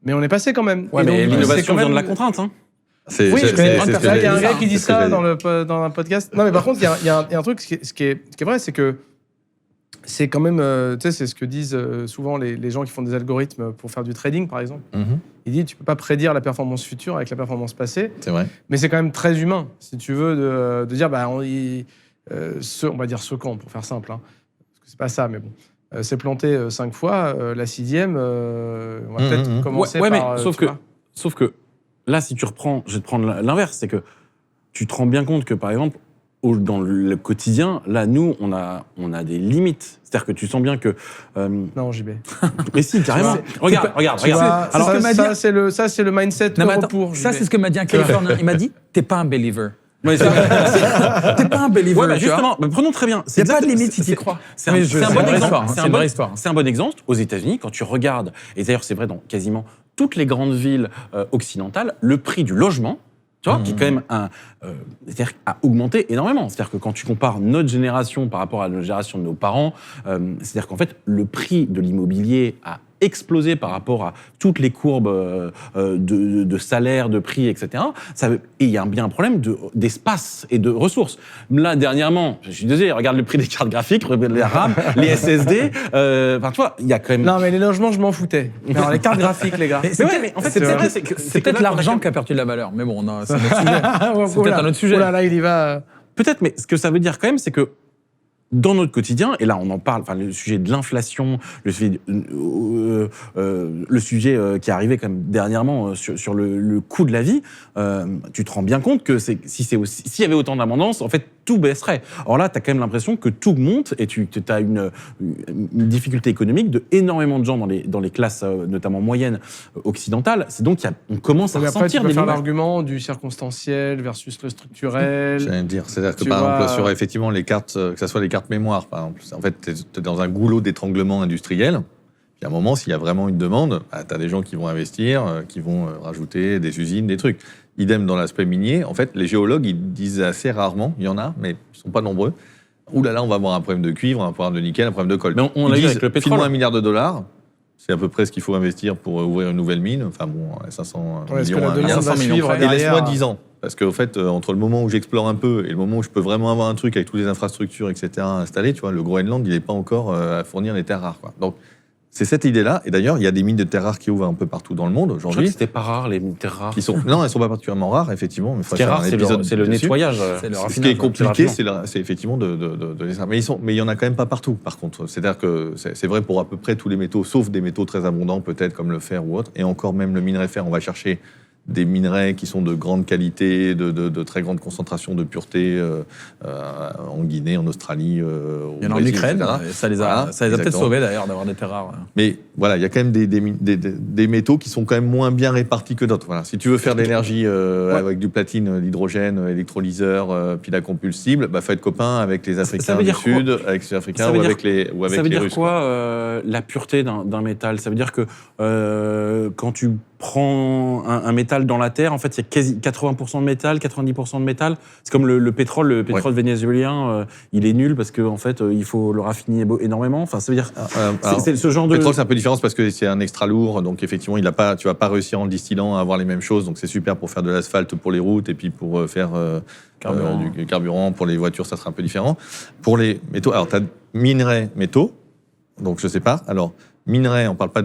S3: mais on est passé quand même.
S4: Ouais,
S3: Et
S4: mais
S3: donc,
S4: l'innovation
S3: c'est
S4: vient
S3: quand
S4: de la
S3: même-
S4: contrainte. Hein.
S3: Oui, mais il y a un gars qui dit
S2: c'est ce que
S3: ça
S2: j'allais
S3: dans un podcast. Non, mais par contre, il y a un truc, ce qui est vrai, c'est que c'est quand même, tu sais, c'est ce que disent souvent les gens qui font des algorithmes pour faire du trading, par exemple.
S2: Mhm.
S3: Ils disent, tu peux pas prédire la performance future avec la performance passée,
S2: C'est vrai.
S3: mais c'est quand même très humain, si tu veux, de dire, bah, on va dire ce camp, pour faire simple, hein, parce que c'est pas ça, mais bon. C'est planté 5 fois, la 6e, on va peut-être commencer
S4: Ouais,
S3: par...
S4: mais
S3: tu vois.
S4: sauf que là, si tu reprends, je vais te prendre l'inverse, c'est que tu te rends bien compte que, par exemple, dans le quotidien, là, nous, on a des limites. C'est-à-dire que tu sens bien que...
S3: Non, JB.
S4: Mais si, carrément. Regarde.
S3: Tu vois,
S1: Alors,
S3: ça,
S1: ce que m'a dit-
S3: ça, c'est le mindset
S1: Non, mais attends,
S3: pour
S1: ça,
S3: JB.
S1: c'est ce que m'a dit un Californien. Il m'a dit, t'es pas un believer.
S4: Ouais, c'est-
S1: T'es pas un believer,
S4: Ouais, bah,
S1: tu vois.
S4: justement, bah, prenons très bien.
S1: Il n'y a pas de limite si tu y
S4: c'est-
S1: crois.
S4: C'est un,
S1: Mais
S4: c'est un
S1: c'est
S4: bon
S1: une vraie
S4: exemple.
S1: histoire, hein,
S4: C'est
S1: c'est
S4: un
S1: une
S4: bon-
S1: vraie histoire.
S4: c'est un bon exemple. Aux États-Unis, quand tu regardes, et d'ailleurs c'est vrai dans quasiment toutes les grandes villes occidentales, le prix du logement, tu vois, qui est quand même c'est-à-dire a augmenté énormément. C'est-à-dire que quand tu compares notre génération par rapport à la génération de nos parents, c'est-à-dire qu'en fait le prix de l'immobilier a explosé par rapport à toutes les courbes de salaire, de prix, etc. Et il y a bien un problème d'espace et de ressources. Là, dernièrement, je suis désolé, regarde le prix des cartes graphiques, regarde les RAM, les SSD. Enfin, tu vois, il y a quand même...
S3: Non, mais les logements, je m'en foutais. Mais alors, les cartes graphiques, les gars.
S1: Mais
S4: en fait, c'est vrai,
S1: C'est peut-être l'argent qui a perdu de la valeur. Mais bon, c'est un autre sujet. C'est peut-être un autre sujet.
S3: Oh là, il y va.
S4: Peut-être, mais ce que ça veut dire quand même, c'est que dans notre quotidien, et là on en parle, enfin le sujet de l'inflation, le sujet qui est arrivé quand même dernièrement sur le coût de la vie, tu te rends bien compte que s'il y avait autant d'abondance, en fait tout baisserait. Or là, tu as quand même l'impression que tout monte et tu as une difficulté économique de énormément de gens dans les classes, notamment moyennes occidentales. C'est donc on commence à
S3: Après, tu
S4: ressentir
S3: peux
S4: des
S3: faire
S4: nouvelles.
S3: l'argument du circonstanciel versus le structurel.
S2: J'allais dire, c'est-à-dire que
S3: Tu
S2: par
S3: vois-
S2: exemple, sur effectivement les cartes, que ce soit les cartes mémoire, par exemple, en fait, tu es dans un goulot d'étranglement industriel. Puis à un moment, s'il y a vraiment une demande, bah, tu as des gens qui vont investir, qui vont rajouter des usines, des trucs. Idem dans l'aspect minier. En fait, les géologues, ils disent assez rarement, il y en a, mais ils sont pas nombreux. Ouh là là, on va avoir un problème de cuivre, un problème de nickel, un problème de colle.
S4: Mais on
S2: Ils
S4: l'a vu
S2: disent,
S4: avec le pétrole.
S2: file-moi $1 milliard. C'est à peu près ce qu'il faut investir pour ouvrir une nouvelle mine. Enfin bon, 500
S3: Ouais, est-ce que
S2: millions.
S3: la
S2: un
S3: demande
S2: milliard.
S3: va
S1: 500 millions
S3: suivre
S1: près.
S2: Et
S3: derrière
S2: laisse-moi 10 ans. Parce qu'au fait, entre le moment où j'explore un peu et le moment où je peux vraiment avoir un truc avec toutes les infrastructures, etc., installées, tu vois, le Groenland, il n'est pas encore à fournir les terres rares, quoi. Donc, c'est cette idée-là. Et d'ailleurs, il y a des mines de terres rares qui ouvrent un peu partout dans le monde
S4: Je crois que
S2: aujourd'hui.
S4: c'était pas rare, les terres rares.
S2: Non, elles ne sont pas particulièrement rares, effectivement. Mais
S4: Ce qui est rare, c'est le nettoyage.
S1: C'est le
S2: Ce qui est
S1: raffinage.
S2: compliqué,
S4: c'est
S2: c'est effectivement de les faire. Mais il y en a quand même pas partout, par contre. C'est-à-dire que c'est vrai pour à peu près tous les métaux, sauf des métaux très abondants, peut-être comme le fer ou autre. Et encore même le minerai fer, on va chercher des minerais qui sont de grande qualité, de très grande concentration de pureté en Guinée, en Australie, au
S1: Il y en a en
S2: Brésil,
S1: Ukraine.
S2: etc.
S1: Et ça les a,
S2: Voilà,
S1: ça les a peut-être
S2: exactement.
S1: sauvés d'ailleurs d'avoir des terres rares.
S2: Mais voilà, il y a quand même des métaux qui sont quand même moins bien répartis que d'autres. Voilà. Si tu veux faire de l'énergie avec du platine, l'hydrogène, électrolyseur, puis la compulsible, bah faut être copain avec les Africains
S4: veut
S2: du
S4: dire quoi
S2: Sud, avec les Africains
S4: Ça veut
S2: ou
S4: dire-
S2: avec les
S4: Ça veut
S2: les
S4: dire
S2: Russes.
S4: quoi, la pureté d'un métal? Ça veut dire que quand tu prends un métal dans la terre, en fait, il y a quasi 80% de métal, 90% de métal. C'est comme le pétrole vénézuélien, il est nul parce qu'en fait, il faut le raffiner énormément. Enfin, ça veut dire... c'est ce genre
S2: Le
S4: de...
S2: pétrole, c'est un peu différent parce que c'est un extra lourd, donc effectivement, tu vas pas réussir en le distillant à avoir les mêmes choses. Donc c'est super pour faire de l'asphalte pour les routes et puis pour faire du carburant pour les voitures, ça sera un peu différent. Pour les métaux, alors tu as minerais, métaux, donc je sépare. Alors minerais, on parle pas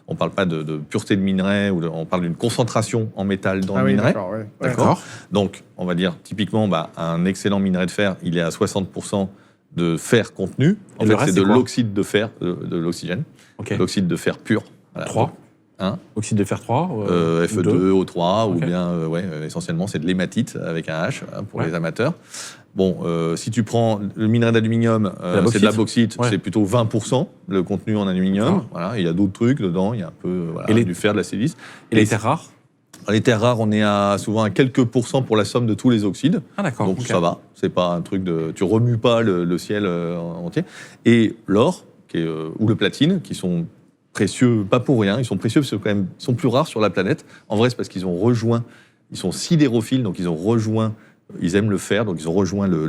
S2: on parle pas de pureté de minerais, on parle d'une concentration en métal dans le minerai.
S3: D'accord, ouais.
S2: D'accord. Donc, on va dire, typiquement, un excellent minerai de fer, il est à 60% de fer contenu. En
S4: Et le
S2: fait,
S4: reste,
S2: c'est
S4: c'est
S2: de
S4: quoi
S2: l'oxyde de fer, de l'oxygène.
S4: Ok.
S2: L'oxyde de fer pur. Voilà.
S4: 3.
S2: Hein
S4: Oxyde de fer 3.
S2: Fe2, O3,
S4: Ok.
S2: ou bien, essentiellement, c'est de l'hématite avec un H pour
S4: Ouais.
S2: les amateurs. Bon, si tu prends le minerai d'aluminium, c'est de la bauxite, c'est plutôt 20% le contenu en aluminium. Voilà, il y a d'autres trucs dedans, il y a un peu du fer, de la silice.
S4: Et les terres rares?
S2: Les terres rares, on est souvent à quelques pourcents pour la somme de tous les oxydes.
S4: Ah d'accord.
S2: Donc ça va, c'est pas un truc de... Tu remues pas le ciel entier. Et l'or, ou le platine, qui sont précieux, pas pour rien, ils sont précieux parce que quand même, ils sont plus rares sur la planète. En vrai, c'est parce qu'ils ont rejoint, ils sont sidérophiles, donc ils ont rejoint... Ils aiment le fer, donc ils ont rejoint le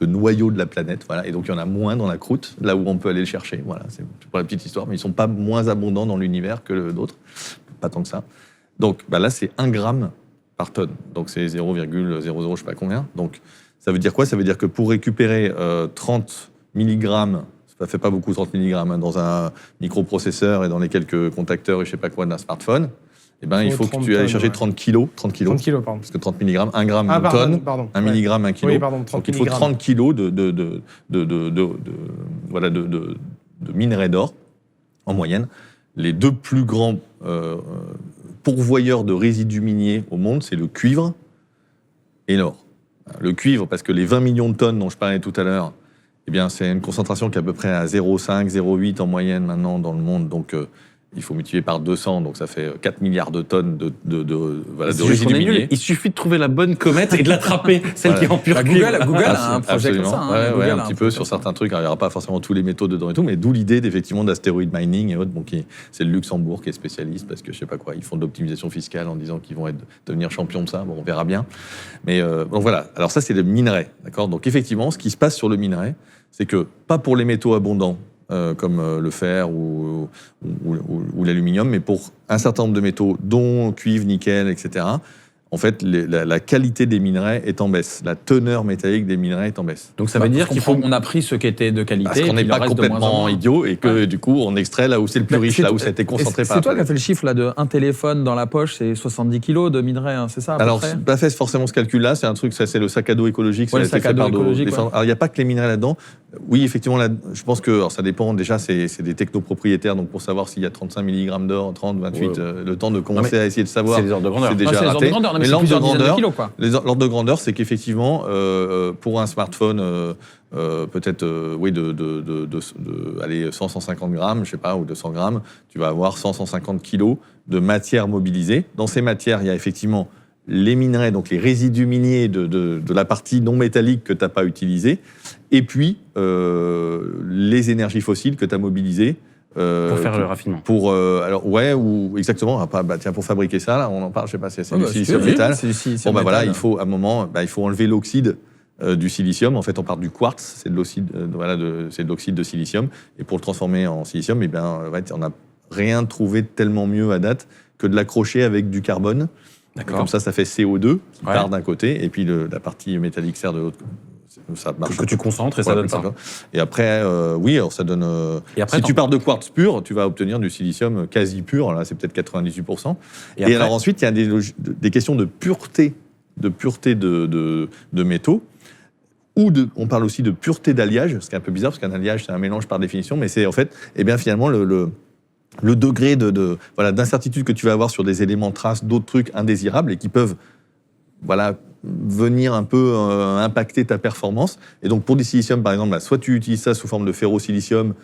S2: noyau de la planète. Voilà, et donc il y en a moins dans la croûte, là où on peut aller le chercher. Voilà, c'est pour la petite histoire, mais ils ne sont pas moins abondants dans l'univers que d'autres. Pas tant que ça. Donc là, c'est 1 gramme par tonne. Donc c'est 0,00, je ne sais pas combien. Donc ça veut dire quoi? Ça veut dire que pour récupérer 30 mg, ça ne fait pas beaucoup 30 mg, hein, dans un microprocesseur et dans les quelques contacteurs et je ne sais pas quoi d'un smartphone, eh ben, il faut que tu ailles chercher 30 kilos. 30 kilos, pardon. Parce que 30 mg, 1 gramme, une tonne, 1 milligramme, 1 kilo.
S3: Oui, pardon, 30
S2: donc il faut 30 kilos de minerai d'or, en moyenne. Les 2 plus grands pourvoyeurs de résidus miniers au monde, c'est le cuivre et l'or. Le cuivre, parce que les 20 millions de tonnes dont je parlais tout à l'heure, eh bien, c'est une concentration qui est à peu près à 0,5, 0,8 en moyenne maintenant dans le monde. Donc, il faut multiplier par 200, donc ça fait 4 milliards de tonnes de résidus miniers.
S4: Il suffit de trouver la bonne comète et de l'attraper, celle qui est en pur cuivre.
S1: Google a un projet comme ça.
S2: Un petit peu sur certains trucs. Alors, il n'y aura pas forcément tous les métaux dedans et tout, mais d'où l'idée d'effectivement d'astéroid mining et autres. Bon, c'est le Luxembourg qui est spécialiste parce que je sais pas quoi, ils font de l'optimisation fiscale en disant qu'ils vont devenir champions de ça. Bon, on verra bien. Mais donc voilà. Alors ça, c'est le minerai, d'accord. Donc effectivement, ce qui se passe sur le minerai, c'est que pas pour les métaux abondants, comme le fer ou l'aluminium, mais pour un certain nombre de métaux, dont cuivre, nickel, etc., en fait, la qualité des minerais est en baisse. La teneur métallique des minerais est en baisse.
S1: Donc ça veut dire qu'on a pris ce qui était de qualité.
S2: Parce qu'on n'est pas complètement idiot et que du coup, on extrait là où c'est le plus riche, là où ça a été concentré par.
S1: C'est toi qui as fait le chiffre là, de un téléphone dans la poche, c'est 70 kilos de minerais, hein, c'est ça?
S2: Alors, c'est pas fait forcément ce calcul-là, c'est un truc, ça c'est le sac à dos écologique.
S1: Ouais, le sac à dos écologique.
S2: Alors, il n'y a pas que les minerais là-dedans. Oui, effectivement, là, je pense que ça dépend. Déjà, c'est des technopropriétaires, donc pour savoir s'il y a 35 mg d'or, 30, 28, le temps de commencer à essayer de savoir.
S4: C'est les ordres de grandeur.
S2: C'est déjà raté.
S1: Mais l'ordre de grandeur,
S2: l'ordre de grandeur, c'est qu'effectivement, pour un smartphone, peut-être, allez, 100, 150 grammes, je sais pas, ou 200 grammes, tu vas avoir 100, 150 kilos de matière mobilisée. Dans ces matières, il y a effectivement les minerais, donc les résidus miniers de la partie non métallique que tu n'as pas utilisée, et puis les énergies fossiles que tu as mobilisées.
S4: Pour faire le raffinement.
S2: Ou exactement. Pour fabriquer ça, là, on en parle, je sais pas si c'est du silicium métal. Bon, bah il faut à un moment, il faut enlever l'oxyde du silicium. En fait, on part du quartz, c'est de l'oxyde, c'est de l'oxyde de silicium. Et pour le transformer en silicium, on n'a rien trouvé de tellement mieux à date que de l'accrocher avec du carbone. Comme ça fait CO2 qui part d'un côté, et puis la partie métallique sert de l'autre. Ça marche.
S4: Que tu concentres et ça donne ça.
S2: Et après, alors ça donne. Et après, si tu pars de quartz pur, tu vas obtenir du silicium quasi pur. Là, c'est peut-être 98%. Et après, alors ensuite, il y a des questions de pureté, de métaux. On parle aussi de pureté d'alliage, ce qui est un peu bizarre, parce qu'un alliage, c'est un mélange par définition, mais c'est en fait, finalement, le degré d'incertitude que tu vas avoir sur des éléments traces d'autres trucs indésirables et qui peuvent venir un peu impacter ta performance. Et donc, pour des siliciums, par exemple, soit tu utilises ça sous forme de ferrosilicium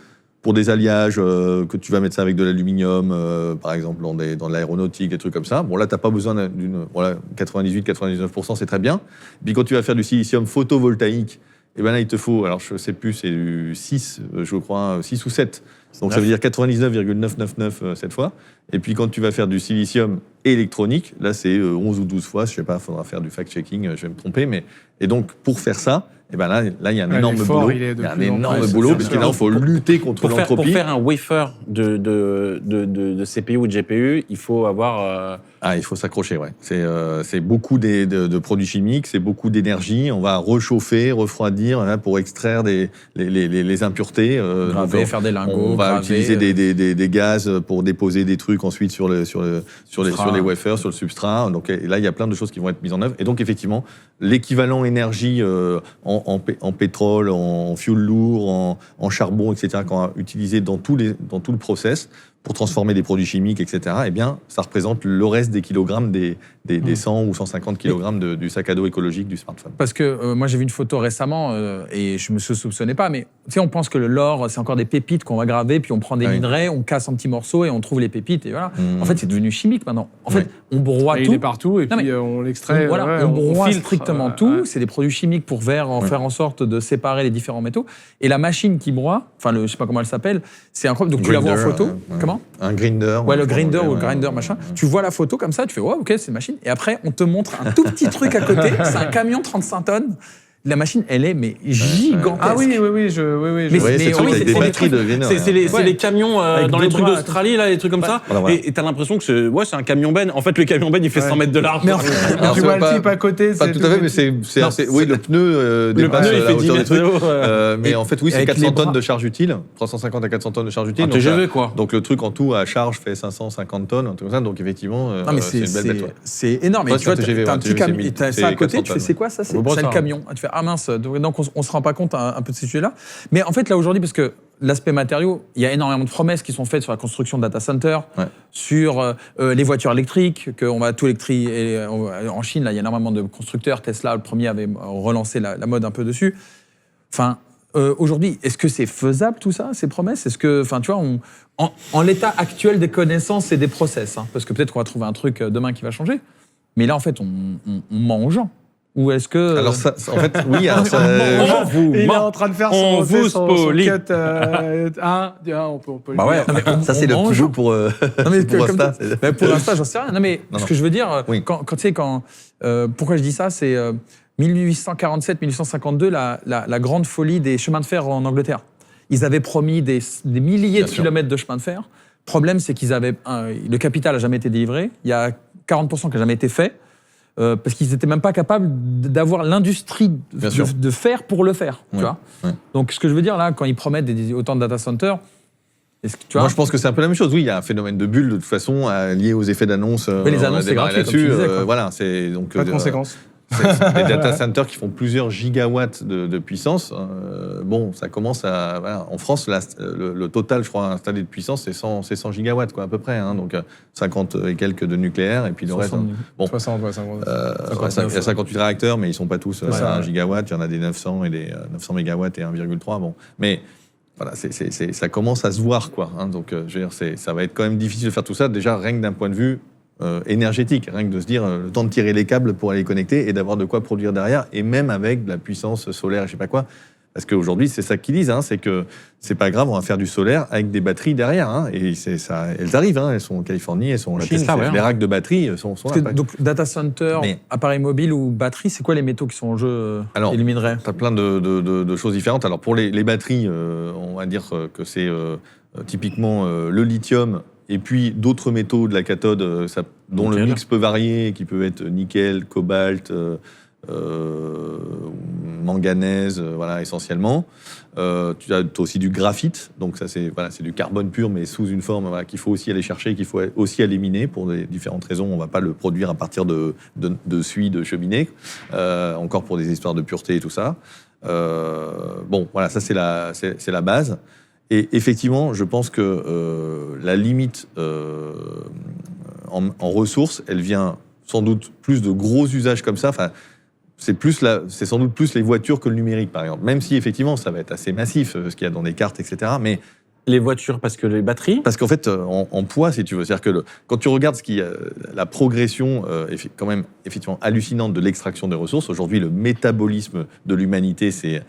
S2: pour des alliages, que tu vas mettre ça avec de l'aluminium, par exemple, dans l'aéronautique, des trucs comme ça. Bon, là, tu n'as pas besoin d'une 98-99%, c'est très bien. Et puis, quand tu vas faire du silicium photovoltaïque, là, il te faut, alors je ne sais plus, c'est du 6, je crois, 6 ou 7. Donc, ça veut dire 99,999 cette fois. Et puis, quand tu vas faire du silicium électronique, là, c'est 11 ou 12 fois. Je ne sais pas, il faudra faire du fact-checking, je vais me tromper. Et donc, pour faire ça, là, il y a un énorme boulot. Il y a un énorme boulot, parce que là, il faut lutter contre l'entropie.
S4: Pour faire un wafer de CPU ou de GPU, il faut avoir...
S2: il faut s'accrocher, ouais. C'est beaucoup de produits chimiques, c'est beaucoup d'énergie. On va réchauffer, refroidir pour extraire les impuretés.
S1: Graver, faire des lingots.
S2: On va utiliser des gaz pour déposer des trucs ensuite sur les wafers, sur le substrat. Donc là, il y a plein de choses qui vont être mises en œuvre. Et donc, effectivement, l'équivalent énergie en pétrole, en fuel lourd, en charbon, etc., qu'on va utiliser dans tout le process pour transformer des produits chimiques, etc., eh bien, ça représente le reste des kilogrammes des 100 ou 150 kilogrammes du sac à dos écologique du smartphone.
S1: Parce que moi, j'ai vu une photo récemment et je me soupçonnais pas, mais tu sais, on pense que l'or, c'est encore des pépites qu'on va graver, puis on prend des minerais, on casse en petits morceaux et on trouve les pépites, et voilà. En fait, c'est devenu chimique maintenant. En fait, on broie tout.
S3: Il est partout, et puis on l'extrait.
S1: On broie strictement tout. C'est des produits chimiques pour faire en sorte de séparer les différents métaux. Et la machine qui broie, enfin, je sais pas comment elle s'appelle, c'est incroyable. Donc, tu la vois en photo. Comment ?
S2: Un grinder.
S1: Ouais, le grinder ou le grinder, machin. Tu vois la photo comme ça, tu fais, ouais, ok, c'est une machine. Et après, on te montre un tout petit truc à côté. C'est un camion 35 tonnes. La machine, elle est gigantesque.
S3: Ah oui.
S2: C'est des batteries de Wiener.
S4: C'est les camions dans les trucs d'Australie, là, les trucs comme ça. Et t'as l'impression que c'est un camion ben. En fait, le camion ben, il fait 100 mètres de large.
S3: Tu vois le type à côté.
S2: Pas tout à fait, mais c'est assez. Oui, le pneu dépasse la hauteur des trucs. Mais en fait, oui, c'est 400 tonnes de charge utile. 350 à 400 tonnes de charge utile.
S4: TGV, quoi.
S2: Donc le truc en tout à charge fait 550 tonnes, un truc comme ça. Donc effectivement, c'est une belle bête.
S1: C'est énorme. Tu vois, t'as un petit camion. T'as ça à côté, tu fais, c'est quoi ça ? C'est le camion. Tu fais, ah mince. Donc on se rend pas compte un peu de ces sujets-là. Mais en fait, là aujourd'hui, parce que l'aspect matériaux, il y a énormément de promesses qui sont faites sur la construction de data centers, sur les voitures électriques, qu'on va tout électrifier. En Chine, là, il y a énormément de constructeurs. Tesla, le premier, avait relancé la mode un peu dessus. Enfin, aujourd'hui, est-ce que c'est faisable tout ça, ces promesses ? Est-ce que, enfin, tu vois, en l'état actuel des connaissances et des process, parce que peut-être qu'on va trouver un truc demain qui va changer. Mais là, en fait, on ment aux gens. Ou est-ce que...
S2: Alors ça, en fait, oui. Alors ça,
S3: il est en train de faire son cut. On peut
S4: bah ouais,
S2: ça c'est le petit jeu pour Insta.
S1: Pour Insta, j'en sais rien. Non, mais ce que je veux dire, pourquoi je dis ça, c'est 1847-1852, la grande folie des chemins de fer en Angleterre. Ils avaient promis des milliers de kilomètres de chemins de fer. Le problème, c'est le capital n'a jamais été délivré. Il y a 40% qui n'a jamais été fait. Parce qu'ils n'étaient même pas capables d'avoir l'industrie de faire pour le faire. Tu vois. Donc, ce que je veux dire là, quand ils promettent autant de data centers,
S2: moi, je pense que c'est un peu la même chose. Oui, il y a un phénomène de bulle de toute façon lié aux effets d'annonce.
S1: Mais les annonces, c'est gratuit,
S2: là-dessus. Voilà, c'est donc
S3: pas de conséquences.
S2: Des data centers qui font plusieurs gigawatts de puissance. Bon, ça commence à... Voilà. En France, le total, je crois, installé de puissance, c'est 100 gigawatts, quoi, à peu près. Donc, 50 et quelques de nucléaire, et puis le reste...
S3: Bon, 60, 50.
S2: Il y a 58 réacteurs, mais ils ne sont pas tous à 1 gigawatt. Il y en a des 900 et des 900 mégawatts et 1,3. Bon, mais... Voilà, ça commence à se voir, quoi. Donc, je veux dire, ça va être quand même difficile de faire tout ça, déjà, rien que d'un point de vue énergétique, rien que de se dire le temps de tirer les câbles pour aller connecter et d'avoir de quoi produire derrière, et même avec de la puissance solaire et je sais pas quoi. Parce qu'aujourd'hui, c'est ça qu'ils disent, c'est que c'est pas grave, on va faire du solaire avec des batteries derrière. Et c'est ça, elles arrivent, elles sont en Californie, elles sont en Chine. Les racks de batteries sont là.
S1: Donc, data center, appareil mobile ou batterie, c'est quoi les métaux qui sont en jeu et les minerais ?
S2: Tu as plein de choses différentes. Alors, pour les batteries, on va dire que c'est typiquement le lithium. Et puis d'autres métaux de la cathode dont le mix peut varier, qui peut être nickel, cobalt, manganèse, voilà, essentiellement. Tu as aussi du graphite, donc ça c'est du carbone pur, mais sous une forme qu'il faut aussi aller chercher, qu'il faut aussi aller miner pour des différentes raisons. On ne va pas le produire à partir de suie de cheminée, encore pour des histoires de pureté et tout ça. Bon, voilà, ça c'est la base. Et effectivement, je pense que la limite en ressources, elle vient sans doute plus de gros usages comme ça. Enfin, c'est sans doute plus les voitures que le numérique, par exemple. Même si, effectivement, ça va être assez massif, ce qu'il y a dans des cartes, etc. Mais
S4: les voitures, parce que les batteries ?
S2: Parce qu'en fait, en poids, si tu veux. C'est-à-dire que quand tu regardes la progression est quand même effectivement hallucinante de l'extraction des ressources. Aujourd'hui, le métabolisme de l'humanité, c'est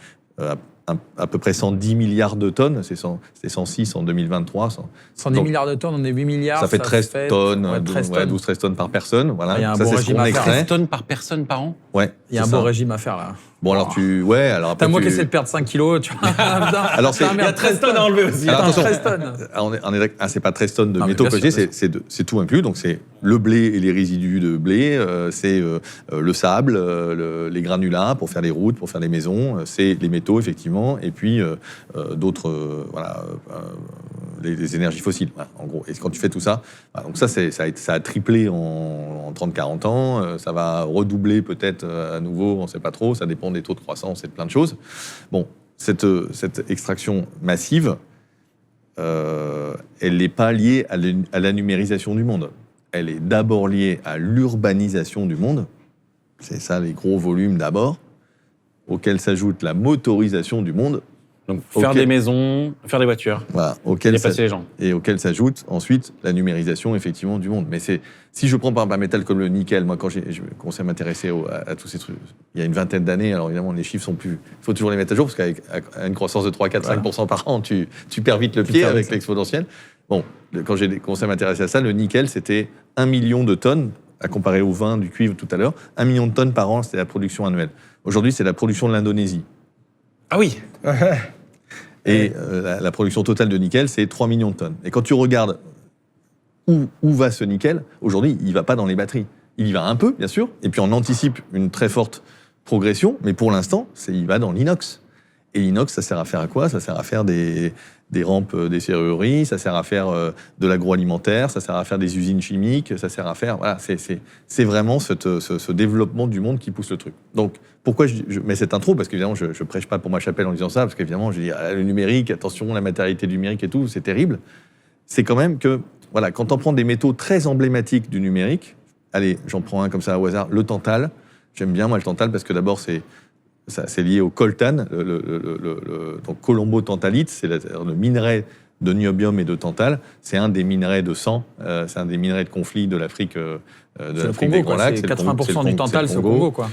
S2: à peu près 110 milliards de tonnes. C'était 106 en 2023.
S1: 110 milliards de tonnes, on est 8 milliards.
S2: Ça fait 13 tonnes, 12-13 tonnes par personne. Voilà.
S1: Il y a un
S2: ça,
S1: bon
S2: c'est ce qu'on extrait.
S4: 13 tonnes par personne par an ?
S2: Ouais.
S1: Il y a un beau régime à faire là.
S2: Bon, alors
S1: T'as moi qui essaie de perdre 5 kilos, tu vois.
S2: Alors,
S4: il y a 13 tonnes à enlever aussi.
S2: Alors, attention,
S1: 13 tonnes.
S2: C'est pas 13 tonnes de métaux que j'ai, c'est tout inclus. Donc, c'est le blé et les résidus de blé, c'est le sable, les granulats pour faire les routes, pour faire les maisons, c'est les métaux, effectivement, et puis d'autres, les énergies fossiles, voilà, en gros. Et quand tu fais tout ça, donc ça a triplé en 30-40 ans, ça va redoubler peut-être à nouveau, on ne sait pas trop, ça dépend des taux de croissance et de plein de choses. Bon, cette extraction massive, elle n'est pas liée à la numérisation du monde. Elle est d'abord liée à l'urbanisation du monde. C'est ça, les gros volumes d'abord, auxquels s'ajoute la motorisation du monde.
S4: Donc, faire des maisons, faire des voitures,
S2: voilà,
S4: déplacer les gens.
S2: Et auquel s'ajoute ensuite la numérisation, effectivement, du monde. Mais si je prends par exemple un métal comme le nickel, moi, quand j'ai commencé à m'intéresser à tous ces trucs, il y a une vingtaine d'années, alors évidemment, les chiffres sont plus... Il faut toujours les mettre à jour, parce qu'avec une croissance de 3, 4, 5% par an, tu perds vite le pied avec l'exponentielle. Bon, quand j'ai commencé à m'intéresser à ça, le nickel, c'était 1 million de tonnes, à comparer au vin, du cuivre tout à l'heure. 1 million de tonnes par an, c'était la production annuelle. Aujourd'hui, c'est la production de l'Indonésie.
S3: Ah oui.
S2: Et la production totale de nickel, c'est 3 millions de tonnes. Et quand tu regardes où va ce nickel, aujourd'hui, il ne va pas dans les batteries. Il y va un peu, bien sûr, et puis on anticipe une très forte progression, mais pour l'instant, il va dans l'inox. Et l'inox, ça sert à faire à quoi? Ça sert à faire des rampes des serrureries, ça sert à faire de l'agroalimentaire, ça sert à faire des usines chimiques, ça sert à faire... Voilà, c'est vraiment ce développement du monde qui pousse le truc. Donc, pourquoi je mets cette intro? Parce qu'évidemment, je ne prêche pas pour ma chapelle en disant ça, parce qu'évidemment, je dis le numérique, attention, la matérialité du numérique et tout, c'est terrible. C'est quand même que, voilà, quand on prend des métaux très emblématiques du numérique, allez, j'en prends un comme ça au hasard, le tantal. J'aime bien, moi, le tantal, parce que d'abord, c'est lié au coltan, donc colombo-tantalite, c'est le minerai de niobium et de tantal. C'est un des minerais de sang, c'est un des minerais de conflit de l'Afrique des Grands Lacs.
S1: 80% du tantal, c'est au Congo, quoi.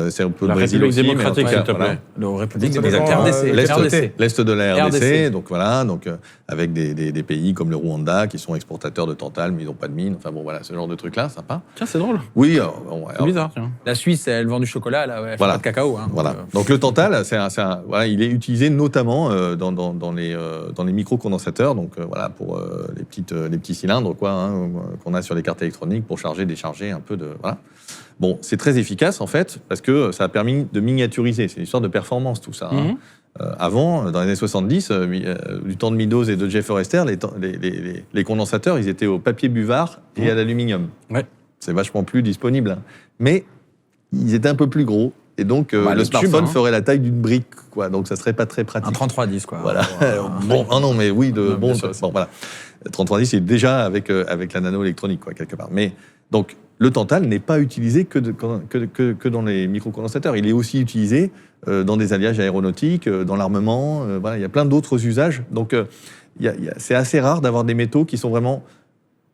S2: C'est un peu
S4: la
S2: le Brésil
S4: République
S2: aussi,
S4: démocratique, s'il te plaît.
S2: voilà.
S1: La République
S2: L'Est l'Est de la RDC,
S1: RDC.
S2: donc voilà, donc avec des pays comme le Rwanda qui sont exportateurs de tantal, mais ils n'ont pas de mine. Enfin bon, voilà, ce genre de truc-là, sympa.
S4: Tiens, c'est drôle.
S2: Oui,
S4: C'est bizarre, tiens.
S1: La Suisse, elle vend du chocolat, elle fait
S2: Voilà.
S1: pas de cacao. Hein,
S2: Voilà. Donc le tantal, voilà, il est utilisé notamment dans les micro-condensateurs, donc voilà, pour les petits cylindres quoi, hein, qu'on a sur les cartes électroniques pour charger, décharger un peu de... Voilà. Bon, c'est très efficace en fait, parce que ça a permis de miniaturiser. C'est une histoire de performance tout ça. Hein. Avant, dans les années 70, du temps de Meadows et de Jay Forrester, les condensateurs, ils étaient au papier buvard et à l'aluminium.
S4: Ouais.
S2: C'est vachement plus disponible. Hein. Mais ils étaient un peu plus gros. Et donc, le
S1: le
S2: smartphone
S1: tube,
S2: ferait la taille d'une brique, quoi. Donc, ça serait pas très pratique.
S1: Un 3310, quoi.
S2: Voilà. Bon, non, mais oui,
S1: bien sûr,
S2: bon, voilà. 3310, c'est déjà avec la nanoélectronique, quoi, quelque part. Mais donc, le tantal n'est pas utilisé que dans les microcondensateurs. Il est aussi utilisé dans des alliages aéronautiques, dans l'armement. Voilà, il y a plein d'autres usages. Donc, c'est assez rare d'avoir des métaux qui sont vraiment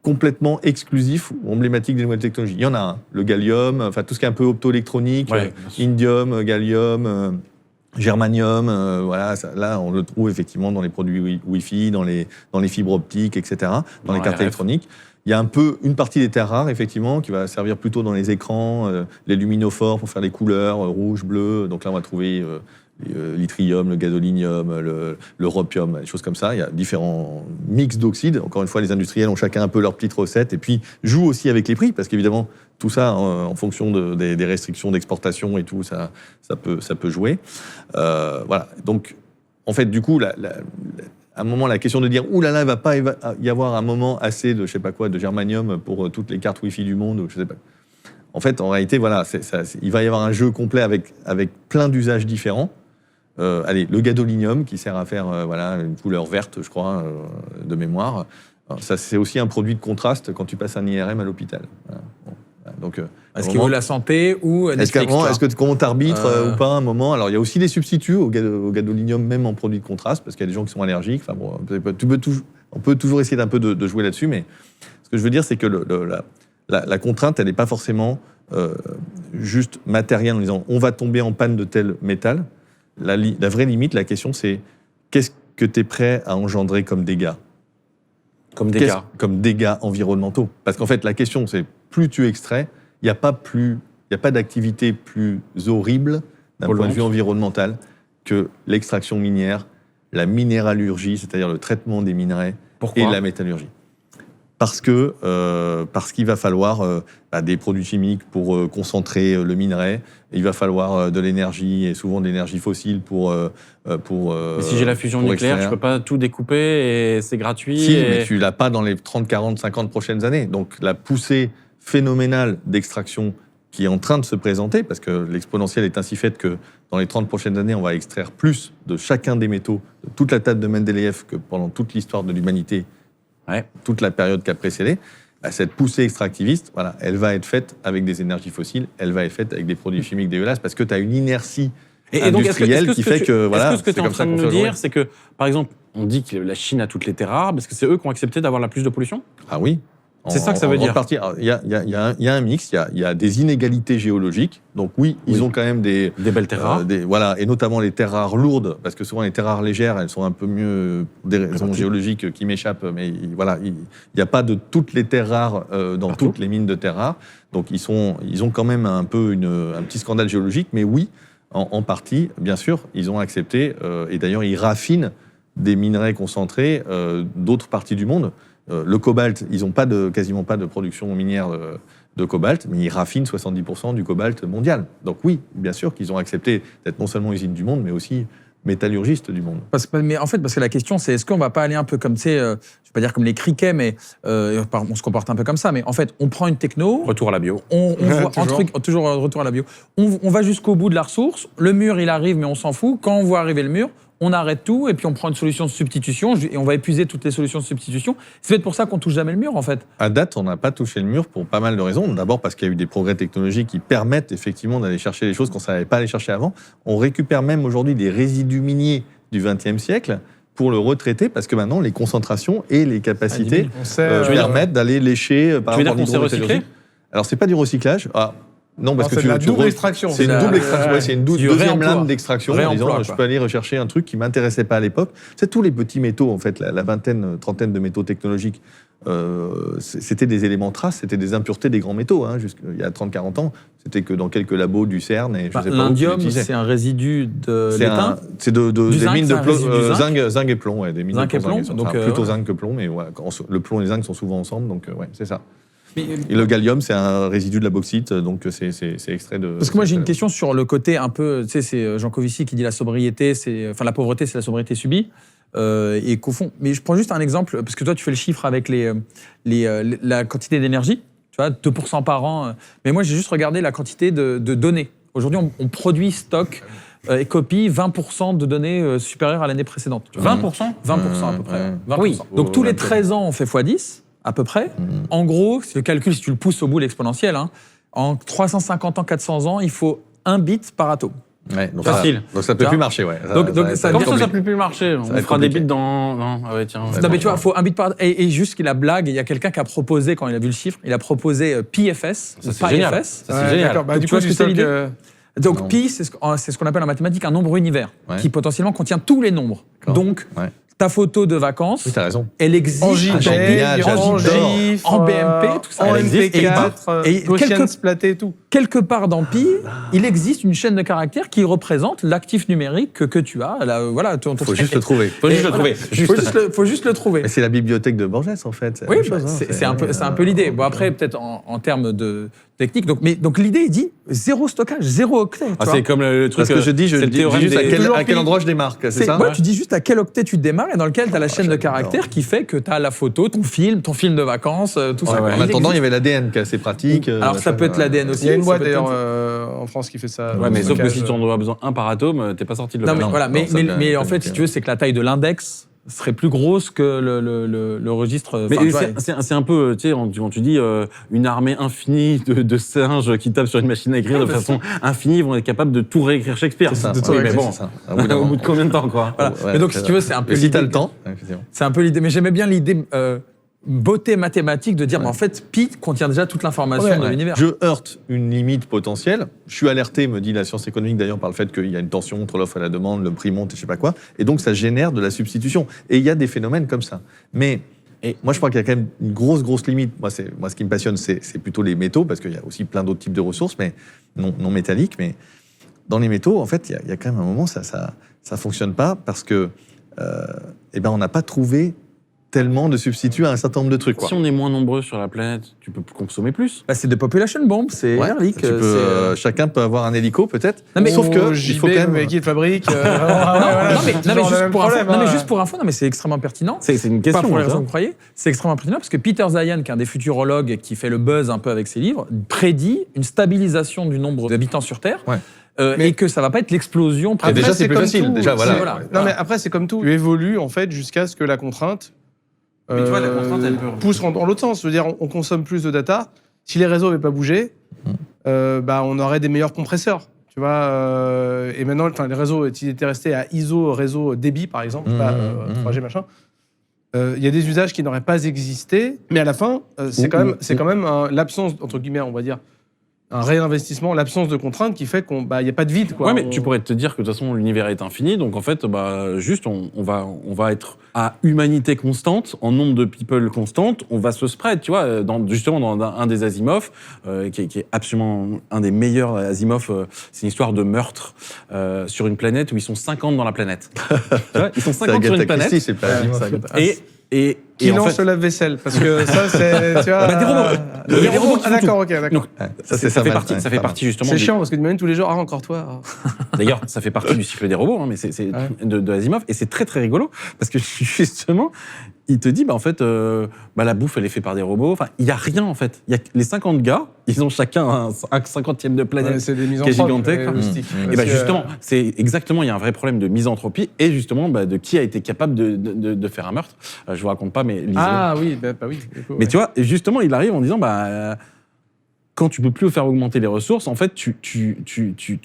S2: complètement exclusif ou emblématique des nouvelles technologies. Il y en a un, le gallium, enfin tout ce qui est un peu optoélectronique, indium, gallium, germanium, voilà, là on le trouve effectivement dans les produits Wi-Fi, dans les fibres optiques, etc., dans les cartes électroniques. Il y a un peu une partie des terres rares, effectivement, qui va servir plutôt dans les écrans, les luminophores pour faire les couleurs, rouge, bleu. Donc là, on va trouver l'yttrium, le gadolinium, l'europium, des choses comme ça. Il y a différents mix d'oxydes. Encore une fois, les industriels ont chacun un peu leur petite recette et puis jouent aussi avec les prix, parce qu'évidemment, tout ça, en fonction des restrictions d'exportation et tout, ça peut jouer. Voilà. Donc, en fait, du coup, à un moment, la question de dire « Ouh là là, il ne va pas y avoir un moment assez de, je sais pas quoi, de germanium pour toutes les cartes Wi-Fi du monde, ou je sais pas ». En fait, en réalité, voilà, il va y avoir un jeu complet avec plein d'usages différents. Allez, le gadolinium qui sert à faire voilà, une couleur verte, je crois, de mémoire. Alors, ça, c'est aussi un produit de contraste quand tu passes un IRM à l'hôpital. Voilà. Bon, voilà. Donc,
S1: est-ce qu'il veut la santé ou Netflix?
S2: Est-ce que comment t'arbitres ou pas à un moment? Alors, il y a aussi des substituts au gadolinium, même en produit de contraste, parce qu'il y a des gens qui sont allergiques. Enfin, bon, on peut toujours essayer d'un peu de jouer là-dessus, mais ce que je veux dire, c'est que la contrainte, elle n'est pas forcément juste matérielle en disant on va tomber en panne de tel métal. La vraie limite, la question, c'est qu'est-ce que tu es prêt à engendrer comme dégâts? Comme dégâts environnementaux. Parce qu'en fait, la question, c'est plus tu extrais, il n'y a pas d'activité plus horrible d'un point de vue environnemental que l'extraction minière, la minéralurgie, c'est-à-dire le traitement des minerais.
S1: Pourquoi?
S2: Et la métallurgie. Parce qu'il va falloir des produits chimiques pour concentrer le minerai. Il va falloir de l'énergie, et souvent de l'énergie fossile pour
S4: mais si j'ai la fusion nucléaire,
S2: extraire.
S4: je peux pas tout découper et c'est gratuit.
S2: Si, mais tu l'as pas dans les 30, 40, 50 prochaines années. Donc la poussée phénoménale d'extraction qui est en train de se présenter, parce que l'exponentielle est ainsi faite que dans les 30 prochaines années, on va extraire plus de chacun des métaux, de toute la table de Mendeleïev que pendant toute l'histoire de l'humanité, toute la période qui a précédé, cette poussée extractiviste, voilà, elle va être faite avec des énergies fossiles, elle va être faite avec des produits chimiques dégueulasses, parce que tu as une inertie industrielle qui fait que, voilà,
S4: est-ce que ce que tu es en train de nous dire, c'est que, par exemple, on dit que la Chine a toutes les terres rares, parce que c'est eux qui ont accepté d'avoir la plus de pollution?
S2: Ah oui.
S4: C'est ça que ça veut dire.
S2: Il y a un mix, il y a des inégalités géologiques. Donc oui, ils ont quand même des
S4: belles terres rares.
S2: Voilà, et notamment les terres rares lourdes, parce que souvent les terres rares légères, elles sont un peu mieux, pour des raisons géologiques qui m'échappent, mais voilà, il n'y a pas de toutes les terres rares dans toutes les mines de terres rares. Donc ils ont quand même un peu un petit scandale géologique, mais oui, en partie, bien sûr, ils ont accepté, et d'ailleurs ils raffinent des minerais concentrés d'autres parties du monde. Le cobalt, ils n'ont quasiment pas de production minière de cobalt, mais ils raffinent 70% du cobalt mondial. Donc oui, bien sûr qu'ils ont accepté d'être non seulement usine du monde, mais aussi métallurgiste du monde.
S1: Mais en fait, parce que la question, c'est est-ce qu'on ne va pas aller un peu comme, tu sais, je ne vais pas dire comme les criquets, mais on se comporte un peu comme ça, mais en fait, on prend une techno...
S4: Retour à la bio.
S1: On voit toujours retour à la bio. On va jusqu'au bout de la ressource, le mur, il arrive, mais on s'en fout. Quand on voit arriver le mur, on arrête tout et puis on prend une solution de substitution et on va épuiser toutes les solutions de substitution. C'est peut-être pour ça qu'on touche jamais le mur, en fait.
S2: À date, on n'a pas touché le mur pour pas mal de raisons. D'abord parce qu'il y a eu des progrès technologiques qui permettent effectivement d'aller chercher les choses qu'on ne savait pas aller chercher avant. On récupère même aujourd'hui des résidus miniers du XXe siècle pour le retraiter parce que maintenant, les concentrations et les capacités permettent d'aller lécher par rapport à l'hydrométallurgie. Alors, c'est pas du recyclage. Non, parce que
S3: c'est la double extraction.
S2: C'est une double extraction. Ouais, c'est une deuxième lame d'extraction. En disant, je peux aller rechercher un truc qui m'intéressait pas à l'époque. C'est tous les petits métaux, en fait, la vingtaine, trentaine de métaux technologiques. C'était des éléments traces, c'était des impuretés des grands métaux. Il y a 30-40 ans, c'était que dans quelques labos du CERN. Et
S1: l'indium, c'est un résidu de l'étain.
S2: C'est des mines de zinc et plomb. Ouais, des mines
S1: zinc et plomb.
S2: Donc plutôt zinc que plomb, mais ouais, le plomb et le zinc sont souvent ensemble, donc ouais, c'est ça. Et le gallium, c'est un résidu de la bauxite, donc c'est extrait de...
S1: Parce que moi, j'ai une question sur le côté un peu... Tu sais, c'est Jean Covici qui dit la pauvreté, c'est la sobriété subie. Et qu'au fond... Mais je prends juste un exemple, parce que toi, tu fais le chiffre avec la quantité d'énergie, tu vois, 2% par an. Mais moi, j'ai juste regardé la quantité de données. Aujourd'hui, on produit, stocke et copie 20% de données supérieures à l'année précédente.
S4: 20%
S1: 20% à peu près. 20%.
S4: Oui.
S1: Donc, tous les 13 ans, on fait x10. À peu près. En gros, si le calcul, si tu le pousses au bout, l'exponentiel, en 350 ans, 400 ans, il faut 1 bit par atome.
S2: Ouais, donc
S4: facile.
S2: Donc ça peut plus marcher, ouais.
S4: Comment ça peut plus marcher? On fera des bits dans... Non,
S1: ah ouais, tiens. Non, mais tu vois, il faut 1 bit par... Et juste la blague, il y a quelqu'un qui a proposé, quand il a vu le chiffre, il a proposé PiFS.
S4: Ça, c'est génial.
S1: Ça, c'est génial.
S3: Bah, du coup, tu sais l'idée.
S1: Donc, pi, c'est ce qu'on appelle en mathématiques un nombre univers, qui potentiellement contient tous les nombres. Donc, ta photo de vacances,
S2: oui, t'as raison.
S1: Elle existe
S3: en JPEG, en GIF,
S1: en BMP, tout ça.
S3: En MP4,
S1: et
S3: platé et tout.
S1: Quelque part dans Pi, il existe une chaîne de caractères qui représente l'actif numérique que tu as. Voilà,
S2: faut juste le trouver.
S1: Faut juste le trouver.
S2: Mais c'est la bibliothèque de Borges, en fait.
S1: Oui, c'est un peu l'idée. Bon, après, peut-être en termes de technique. Donc l'idée, il dit zéro stockage, 0 octet.
S4: C'est comme le truc.
S2: Parce que je dis juste à quel endroit je démarre, c'est ça?
S1: Ouais, tu dis juste à quel octet tu démarres et dans lequel tu as la chaîne de caractères qui fait que tu as la photo, ton film de vacances, tout ça.
S2: En attendant, il y avait l'ADN qui est assez pratique.
S1: Alors ça peut être l'ADN aussi.
S3: Il y a une boîte d'ailleurs en France qui fait ça.
S4: Ouais, mais sauf que si tu en as besoin un par atome, t'es pas sorti de le
S1: mais en fait, si tu veux, c'est que la taille de l'index serait plus grosse que le registre.
S4: Mais c'est un peu, tu sais, quand tu dis une armée infinie de singes qui tapent sur une machine à écrire de façon infinie, ils vont être capables de tout réécrire Shakespeare.
S2: C'est ça.
S4: Mais bon, au bout de combien de temps, quoi?
S1: Mais donc, si tu veux, c'est un peu l'idée.
S2: Si t'as le temps.
S1: C'est un peu l'idée. Mais j'aimais bien l'idée beauté mathématique de dire, mais en fait, Pi contient déjà toute l'information de l'univers.
S2: Je heurte une limite potentielle. Je suis alerté, me dit la science économique d'ailleurs, par le fait qu'il y a une tension entre l'offre et la demande, le prix monte et je sais pas quoi. Et donc, ça génère de la substitution. Et il y a des phénomènes comme ça. Mais moi, je crois qu'il y a quand même une grosse limite. Moi, ce qui me passionne, c'est plutôt les métaux, parce qu'il y a aussi plein d'autres types de ressources, mais non métalliques. Mais dans les métaux, en fait, il y a quand même un moment, ça fonctionne pas, parce que on n'a pas trouvé tellement de substituts à un certain nombre de trucs.
S4: Si on est moins nombreux sur la planète, tu peux consommer plus.
S1: C'est des population bombs, c'est Erlich.
S2: Chacun peut avoir un hélico, peut-être.
S3: Sauf que il faut quand même qui le fabrique.
S1: Juste pour info, mais c'est extrêmement pertinent.
S4: C'est une question.
S1: Pas pour les raisons que vous croyez. C'est extrêmement pertinent parce que Peter Zeihan, qui est un des futurologues qui fait le buzz un peu avec ses livres, prédit une stabilisation du nombre d'habitants sur Terre. et que ça va pas être l'explosion.
S2: Et déjà, c'est plus
S3: comme
S2: facile.
S3: tout,
S2: Déjà, voilà.
S3: Non, mais après, c'est comme tout. Tu évolues, en fait, jusqu'à ce que la contrainte,
S4: Mais tu vois, la contrainte, elle peut
S3: pousse dans l'autre sens. Je veux dire, on consomme plus de data. Si les réseaux n'avaient pas bougé, on aurait des meilleurs compresseurs. Tu vois, et maintenant, les réseaux, s'ils étaient restés à ISO, réseau débit, par exemple, pas 3G, machin, il y a des usages qui n'auraient pas existé, mais à la fin, c'est quand même l'absence, entre guillemets, on va dire, un réinvestissement, l'absence de contraintes qui fait qu'il n'y a pas de vide. Quoi.
S4: Ouais, mais tu pourrais te dire que de toute façon, l'univers est infini, donc en fait, juste, on va être à humanité constante, en nombre de people constante, on va se spread, tu vois, justement dans un des Asimov, qui est absolument un des meilleurs Asimov, c'est une histoire de meurtre sur une planète où ils sont 50 dans la planète. Tu vois, ils sont 50 sur une planète.
S2: Christie, c'est pas Asimov.
S3: Qui
S4: en
S3: lance
S4: fait,
S3: le lave-vaisselle, parce que ça, c'est... Tu vois,
S4: des robots.
S3: Des
S4: Des robots
S3: robots,
S4: qui font
S3: d'accord,
S4: tout.
S3: ok, d'accord.
S4: Donc,
S2: Ça
S4: fait partie justement.
S3: C'est chiant, parce que tu m'amènes tous les jours, encore toi.
S4: D'ailleurs, ça fait partie du cycle des robots, hein, mais c'est de Asimov, et c'est très très rigolo, parce que justement, il te dit, en fait, la bouffe, elle est faite par des robots. Enfin, il n'y a rien, en fait. Il y a les 50 gars, ils ont chacun un 50e de planète
S3: C'est des
S4: qui est gigantesque. Et justement, c'est exactement, il y a un vrai problème de misanthropie, et justement, de qui a été capable de faire un meurtre. Je vous raconte pas, mais lisez-le.
S3: Ah oui, oui.
S4: Mais tu vois, justement, il arrive en disant, quand tu peux plus faire augmenter les ressources, en fait, tu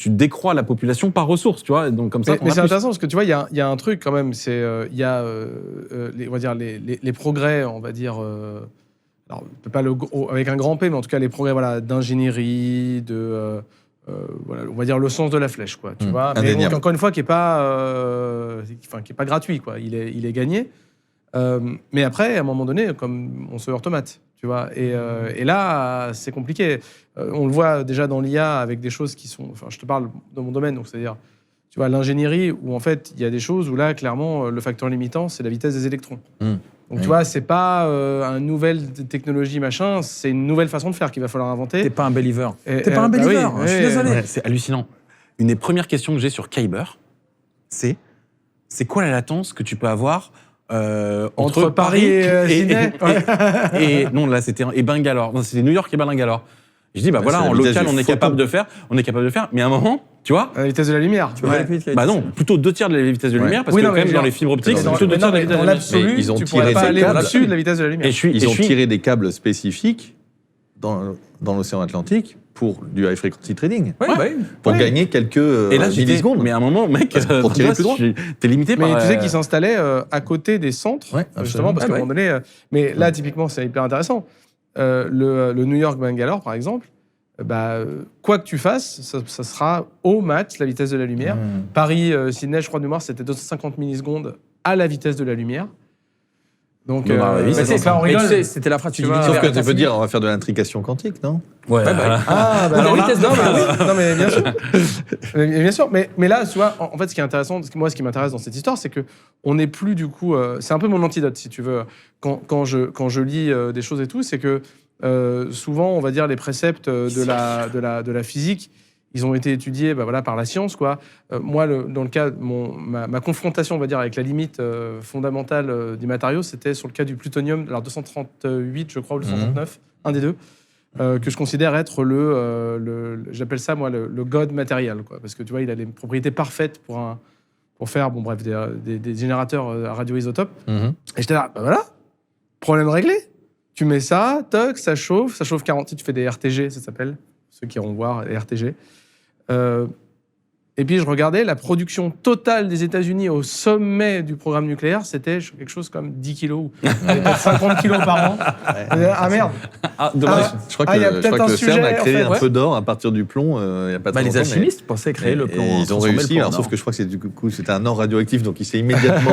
S4: décroît la population par ressource, tu vois. Donc comme ça.
S3: Mais c'est intéressant parce que tu vois, il y a un truc quand même. C'est il y a on va dire les progrès, on va dire. Alors peut pas avec un grand P, mais en tout cas les progrès d'ingénierie, on va dire le sens de la flèche, quoi. Tu vois. Mais donc, encore une fois, qui est pas gratuit, quoi. Il est gagné. Mais après, à un moment donné, comme on se heurte aux maths. Tu vois, et là, c'est compliqué. On le voit déjà dans l'IA avec des choses qui sont... Enfin, je te parle de mon domaine, donc c'est-à-dire, tu vois, l'ingénierie, où en fait, il y a des choses où là, clairement, le facteur limitant, c'est la vitesse des électrons. Donc, tu vois, c'est pas une nouvelle technologie, machin, c'est une nouvelle façon de faire qu'il va falloir inventer.
S1: T'es pas un believer. T'es pas un believer, je suis désolé.
S4: Ouais, c'est hallucinant. Une des premières questions que j'ai sur Kyber, c'est quoi la latence que tu peux avoir entre Paris et Sydney. Et non, là c'était Bangalore. Non, c'était New York et Bangalore. Je dis en local on est capable de faire, mais à un moment, tu vois,
S3: à la vitesse de la lumière. Tu
S4: vois. Non, plutôt 2 tiers de la vitesse de la lumière parce que quand même dans les fibres optiques, c'est plutôt 2 tiers de la vitesse de la lumière.
S3: L'absolu,
S2: ils ont
S3: tu pourrais
S2: tiré
S3: pas
S2: des
S3: aller
S2: câbles
S3: au-dessus de la vitesse de la lumière.
S2: Ils ont tiré des câbles spécifiques dans l'océan Atlantique pour du high frequency trading. Pour gagner quelques millisecondes.
S4: Mais à un moment, mec,
S2: pour tirer plus droit.
S4: T'es limité par...
S3: Mais tu sais qu'ils s'installaient à côté des centres, justement, parce qu'à un moment donné... Mais là, typiquement, c'est hyper intéressant. Le New York Bangalore, par exemple, quoi que tu fasses, ça sera au max la vitesse de la lumière. Paris, Sydney, je crois de mémoire, c'était 250 millisecondes à la vitesse de la lumière. Donc,
S1: là, on rigole. C'était la phrase.
S2: Sauf que tu peux dire, on va faire de l'intrication quantique, non?
S1: La vitesse de
S3: non, mais bien sûr. Bien sûr. Mais là, tu vois, en fait, ce qui est intéressant, moi, ce qui m'intéresse dans cette histoire, c'est que on n'est plus du coup. C'est un peu mon antidote, si tu veux. Quand je lis des choses et tout, c'est que souvent, on va dire les préceptes de la physique. Ils ont été étudiés par la science, quoi. Moi, dans le cas, ma confrontation, on va dire, avec la limite fondamentale du matériau, c'était sur le cas du plutonium, alors 238, je crois, ou 239, un des deux, que je considère être j'appelle ça, moi, le God matériel, quoi. Parce que, tu vois, il a les propriétés parfaites pour faire, des générateurs à radioisotopes. Et j'étais là, problème réglé. Tu mets ça, toc, ça chauffe 40, tu fais des RTG, ça s'appelle, ceux qui iront voir, les RTG. Et puis je regardais la production totale des États-Unis au sommet du programme nucléaire, c'était quelque chose comme 10 kilos, 50 kilos par an. Ah merde.
S2: Dommage. Je crois que le CERN a créé un peu d'or à partir du plomb. Il y a pas très longtemps,
S1: les alchimistes pensaient créer le plomb.
S2: Ils ont réussi, sauf que je crois que c'était un or radioactif, donc il s'est immédiatement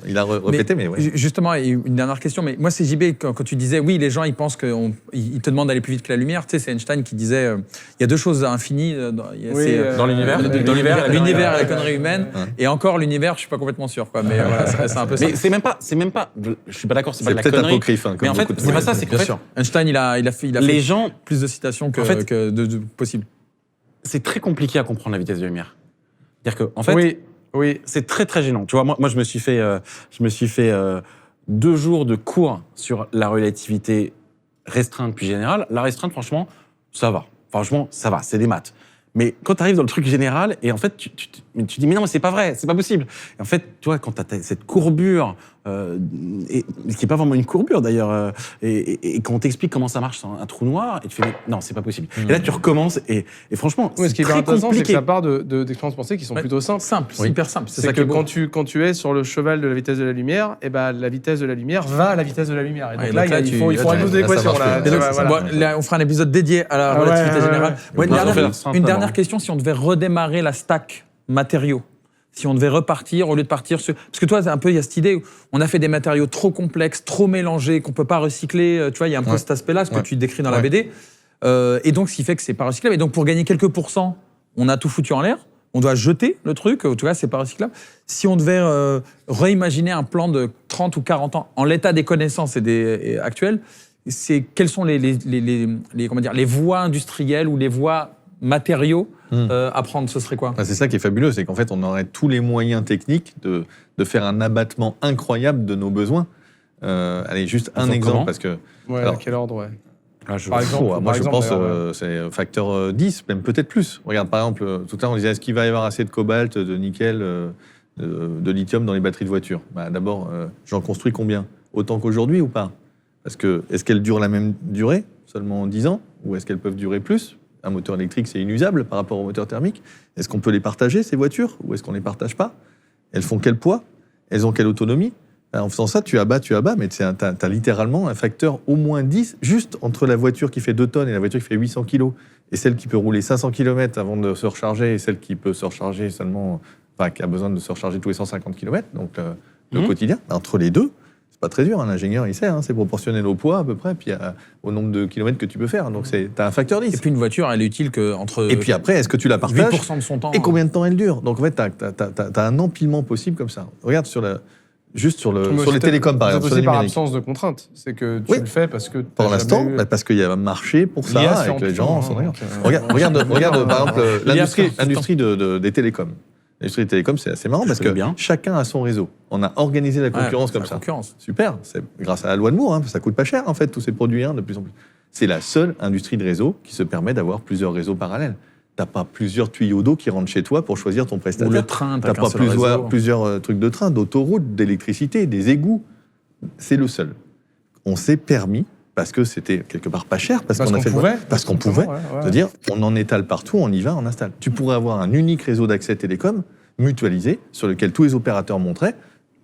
S2: il a répété. Mais
S1: justement, une dernière question. Mais moi, c'est JB, quand tu disais, oui, les gens, ils pensent qu'ils te demandent d'aller plus vite que la lumière. Tu sais, c'est Einstein qui disait, il y a 2 choses infinies.
S4: Dans l'univers,
S1: l'univers et la connerie humaine, et encore l'univers, je suis pas complètement sûr, quoi. Mais voilà, c'est un peu ça.
S4: Mais c'est même pas. Je suis pas d'accord, c'est pas de la
S2: peut-être
S4: connerie.
S2: Apocryphe,
S4: mais en fait, c'est pas ça, c'est qu'en fait,
S1: Einstein, il a fait
S4: les gens
S1: plus de citations que de possible.
S4: C'est très compliqué à comprendre la vitesse de la lumière. C'est-à-dire que, en fait,
S3: oui,
S4: c'est très très gênant. Tu vois, moi, je me suis fait 2 jours de cours sur la relativité restreinte puis générale. La restreinte, franchement, ça va. Franchement, ça va. C'est des maths. Mais quand tu arrives dans le truc général, et en fait, tu dis, mais non, mais c'est pas vrai, c'est pas possible. Et en fait, tu vois, quand tu as cette courbure, et, qui n'est pas vraiment une courbure d'ailleurs, et quand on t'explique comment ça marche, c'est un trou noir, et tu fais, mais non, c'est pas possible. Et là, tu recommences, et franchement,
S3: Oui, ce qui est
S4: très
S3: intéressant, c'est que
S4: compliqué.
S3: ça part d'expériences pensées qui sont plutôt simples.
S1: C'est hyper simple.
S3: C'est que quand tu es sur le cheval de la vitesse de la lumière, et ben la vitesse de la lumière va à la vitesse de la lumière. Et donc là, il faut résoudre l'équation.
S1: On fera un épisode dédié à la relativité générale. Une dernière question, si on devait redémarrer la stack matériaux, si on devait repartir, au lieu de partir sur... Parce que toi, un peu, il y a cette idée où on a fait des matériaux trop complexes, trop mélangés, qu'on ne peut pas recycler. Tu vois, il y a un peu cet aspect-là, ce que tu décris dans la BD. Et donc, ce qui fait que c'est pas recyclable. Et donc, pour gagner quelques pourcents, on a tout foutu en l'air. On doit jeter le truc, tu vois, c'est pas recyclable. Si on devait réimaginer un plan de 30 ou 40 ans, en l'état des connaissances actuelles, quelles sont les voies industrielles ou les voies matériaux à prendre, ce serait quoi?
S2: C'est ça qui est fabuleux, c'est qu'en fait, on aurait tous les moyens techniques de faire un abattement incroyable de nos besoins. Allez, juste un exemple, parce que...
S3: À quel ordre,
S2: Par exemple, moi, je pense c'est facteur 10, même peut-être plus. Regarde, par exemple, tout à l'heure, on disait, est-ce qu'il va y avoir assez de cobalt, de nickel, de lithium dans les batteries de voitures? D'abord, j'en construis combien? Autant qu'aujourd'hui ou pas? Parce que, est-ce qu'elles durent la même durée, seulement 10 ans? Ou est-ce qu'elles peuvent durer plus? Un moteur électrique, c'est inusable par rapport au moteur thermique. Est-ce qu'on peut les partager, ces voitures? Ou est-ce qu'on ne les partage pas? Elles font quel poids? Elles ont quelle autonomie? En faisant ça, tu abats, mais tu as littéralement un facteur au moins 10, juste entre la voiture qui fait 2 tonnes et la voiture qui fait 800 kilos, et celle qui peut rouler 500 km avant de se recharger, et celle qui peut se recharger seulement, enfin, qui a besoin de se recharger tous les 150 km, donc le quotidien. Entre les deux, c'est pas très dur, l'ingénieur, il sait, c'est proportionnel au poids à peu près, puis au nombre de kilomètres que tu peux faire, donc tu as un facteur 10.
S1: Et puis une voiture, elle est utile qu'entre...
S2: Et puis après, est-ce que tu la partages
S1: 8% de son temps.
S2: Et combien de temps elle dure? Donc en fait, tu as un empilement possible comme ça. Regarde sur les télécoms, par exemple.
S3: C'est aussi par absence de contraintes. C'est que tu le fais parce que...
S2: Pour l'instant, parce qu'il y a un marché pour ça, et que les gens sont d'accord. Regarde, par exemple, l'industrie des télécoms. L'industrie des télécoms, c'est assez marrant parce que chacun a son réseau. On a organisé la concurrence comme ça. Super, c'est grâce à la loi de Moore, ça coûte pas cher en fait, tous ces produits de plus en plus. C'est la seule industrie de réseau qui se permet d'avoir plusieurs réseaux parallèles. T'as pas plusieurs tuyaux d'eau qui rentrent chez toi pour choisir ton prestataire.
S1: Ou le train,
S2: t'as pas plusieurs trucs de train, d'autoroute, d'électricité, des égouts. C'est le seul. On s'est permis, parce que c'était quelque part pas cher, parce qu'on pouvait, c'est-à-dire on en étale partout, on y va, on installe. Tu pourrais avoir un unique réseau d'accès télécom mutualisé sur lequel tous les opérateurs monteraient.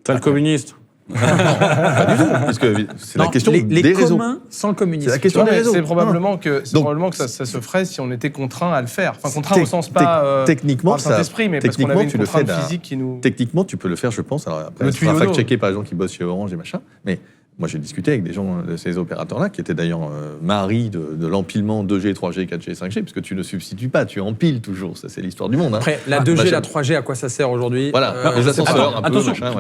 S4: T'as le communiste.
S2: Non, pas du tout, parce que c'est la question des réseaux.
S1: Sans le communisme.
S2: C'est la question des réseaux.
S3: C'est probablement que ça se ferait si on était contraint à le faire. Enfin, contraint au sens pas
S2: techniquement,
S3: Saint-Esprit, mais parce qu'on avait une contrainte physique qui nous...
S2: Techniquement, tu peux le faire, je pense. Alors après, tu seras fact-checké par les gens qui bossent chez Orange et machin, mais moi, j'ai discuté avec des gens de ces opérateurs-là, qui étaient d'ailleurs maris de l'empilement 2G, 3G, 4G, 5G, parce que tu ne substitues pas, tu empiles toujours. Ça, c'est l'histoire du monde.
S1: Après, la 2G, la 3G, à quoi ça sert aujourd'hui?
S2: Voilà, les ascenseurs,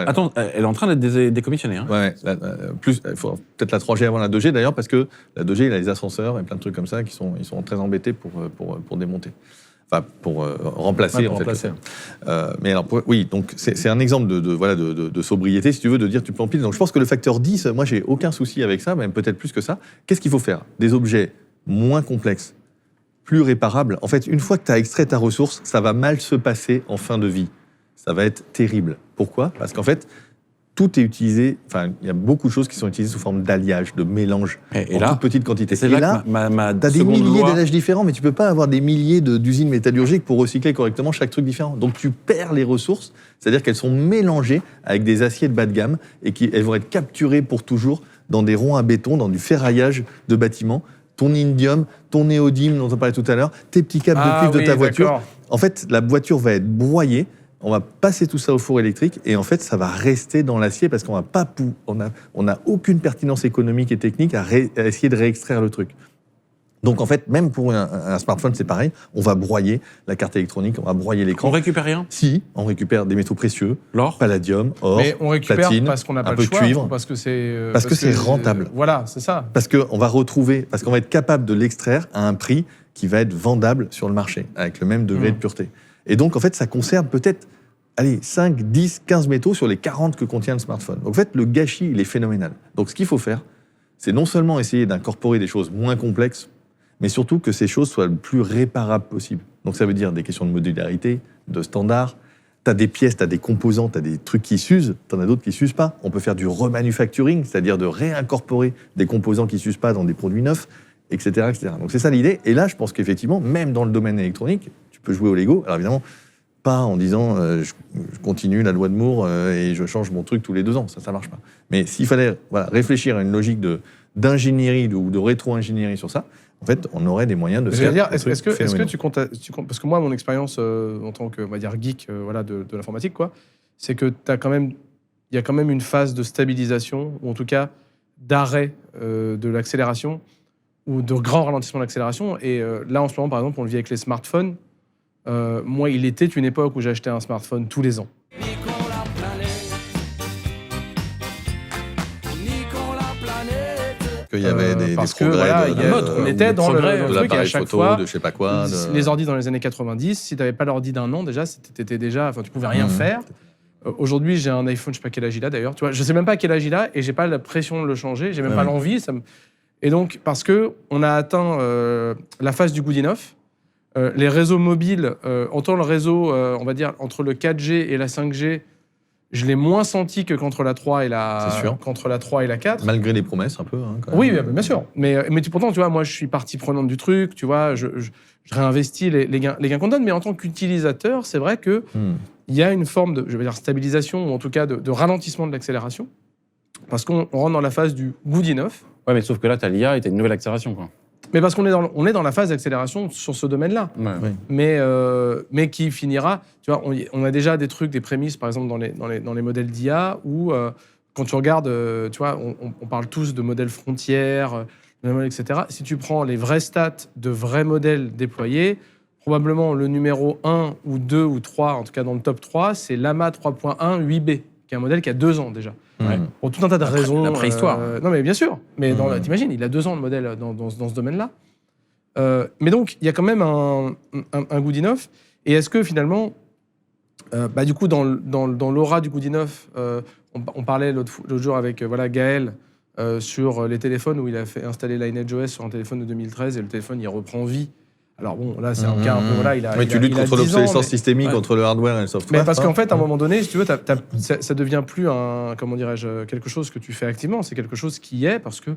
S4: Attends, elle est en train d'être décommissionnée.
S2: Ouais, il faut peut-être la 3G avant la 2G, d'ailleurs, parce que la 2G, il a les ascenseurs et plein de trucs comme ça ils sont très embêtés pour démonter. Enfin, pour remplacer, en fait. Mais alors, oui, donc c'est un exemple de sobriété, si tu veux, de dire tu peux empiler. Donc je pense que le facteur 10, moi, j'ai aucun souci avec ça, même peut-être plus que ça. Qu'est-ce qu'il faut faire? Des objets moins complexes, plus réparables. En fait, une fois que tu as extrait ta ressource, ça va mal se passer en fin de vie. Ça va être terrible. Pourquoi? Parce qu'en fait, tout est utilisé, enfin, il y a beaucoup de choses qui sont utilisées sous forme d'alliage, de mélange, en toute petite quantité.
S4: Et là,
S2: tu as des milliers d'alliages différents, mais tu ne peux pas avoir des milliers d'usines métallurgiques pour recycler correctement chaque truc différent. Donc tu perds les ressources, c'est-à-dire qu'elles sont mélangées avec des aciers de bas de gamme et elles vont être capturées pour toujours dans des ronds à béton, dans du ferraillage de bâtiments. Ton indium, ton néodyme dont on parlait tout à l'heure, tes petits câbles de cuivre de ta voiture. En fait, la voiture va être broyée. On va passer tout ça au four électrique et en fait, ça va rester dans l'acier parce qu'on n'a aucune pertinence économique et technique à essayer de réextraire le truc. Donc en fait, même pour un smartphone, c'est pareil. On va broyer la carte électronique, on va broyer l'écran.
S4: On récupère rien?
S2: Si, on récupère des métaux précieux,
S4: l'or,
S2: palladium, or,
S3: mais on récupère
S2: platine,
S3: parce qu'on n'a pas
S2: un peu
S3: le choix,
S2: de cuivre,
S3: parce que
S2: c'est rentable.
S3: Voilà, c'est ça.
S2: Parce qu'on va être capable de l'extraire à un prix qui va être vendable sur le marché avec le même degré de pureté. Et donc en fait, ça concerne peut-être 5, 10, 15 métaux sur les 40 que contient le smartphone. Donc en fait, le gâchis, il est phénoménal. Donc ce qu'il faut faire, c'est non seulement essayer d'incorporer des choses moins complexes, mais surtout que ces choses soient le plus réparables possible. Donc ça veut dire des questions de modularité, de standards. Tu as des pièces, tu as des composants, tu as des trucs qui s'usent, tu en as d'autres qui ne s'usent pas. On peut faire du remanufacturing, c'est-à-dire de réincorporer des composants qui ne s'usent pas dans des produits neufs, etc., etc. Donc c'est ça l'idée. Et là, je pense qu'effectivement, même dans le domaine électronique, tu peux jouer au Lego. Alors évidemment, pas en disant je continue la loi de Moore et je change mon truc tous les 2 ans. Ça ne marche pas. Mais s'il fallait réfléchir à une logique d'ingénierie ou de rétro-ingénierie sur ça, en fait, on aurait des moyens de faire.
S3: Est-ce que tu comptes, parce que moi, mon expérience en tant que, on va dire, geek de l'informatique, quoi, c'est que il y a quand même une phase de stabilisation, ou en tout cas d'arrêt de l'accélération, ou de grand ralentissement de l'accélération. Et là, en ce moment, par exemple, on le vit avec les smartphones. Moi, il était une époque où j'achetais un smartphone tous les ans.
S2: Il y avait des progrès
S3: on était dans le truc et à chaque fois,
S2: de je sais pas quoi.
S3: Les ordis dans les années 90, si tu n'avais pas l'ordi d'un an, déjà, tu pouvais rien faire. Aujourd'hui, j'ai un iPhone, je sais pas quel âge il a d'ailleurs. Tu vois, je sais même pas quel age il a et j'ai pas la pression de le changer, j'ai même pas l'envie. Et donc, parce que on a atteint la phase du good enough, les réseaux mobiles, autant le réseau, on va dire, entre le 4G et la 5G, je l'ai moins senti que qu'entre la 3 et la 4.
S2: Malgré les promesses, un peu. Hein, quand même.
S3: Oui, bien sûr. Mais pourtant, tu vois, moi, je suis partie prenante du truc. Tu vois, je réinvestis les gains qu'on donne. Mais en tant qu'utilisateur, c'est vrai que il y a une forme de, je veux dire, stabilisation ou en tout cas de ralentissement de l'accélération, parce qu'on rentre dans la phase du good enough.
S4: Ouais, mais sauf que là, tu as l'IA et tu as une nouvelle accélération, quoi.
S3: Mais parce qu'on est dans la phase d'accélération sur ce domaine-là.
S4: Ouais.
S3: Oui. Mais qui finira... Tu vois, on a déjà des trucs, des prémices, par exemple, dans les modèles d'IA, où quand tu regardes, tu vois, on parle tous de modèles frontières, etc. Si tu prends les vrais stats de vrais modèles déployés, probablement le numéro 1 ou 2 ou 3, en tout cas dans le top 3, c'est Llama 3.1 8B, qui est un modèle qui a 2 ans déjà.
S1: Ouais.
S3: Pour tout un tas de raisons.
S1: La préhistoire.
S3: Non, mais bien sûr. Mais t'imagines, il a 2 ans de modèle dans ce domaine-là. Mais donc, il y a quand même un good enough. Et est-ce que finalement, du coup, dans l'aura du good enough, on parlait l'autre jour avec Gaël sur les téléphones où il a fait installer LineageOS sur un téléphone de 2013 et le téléphone, il reprend vie. Alors bon, là, c'est un cas un peu...
S2: Mais tu luttes contre l'obsolescence systémique, contre le hardware et le software.
S3: Mais parce qu'en fait, à un moment donné, si tu veux, ça devient plus quelque chose que tu fais activement, c'est quelque chose qui est parce que,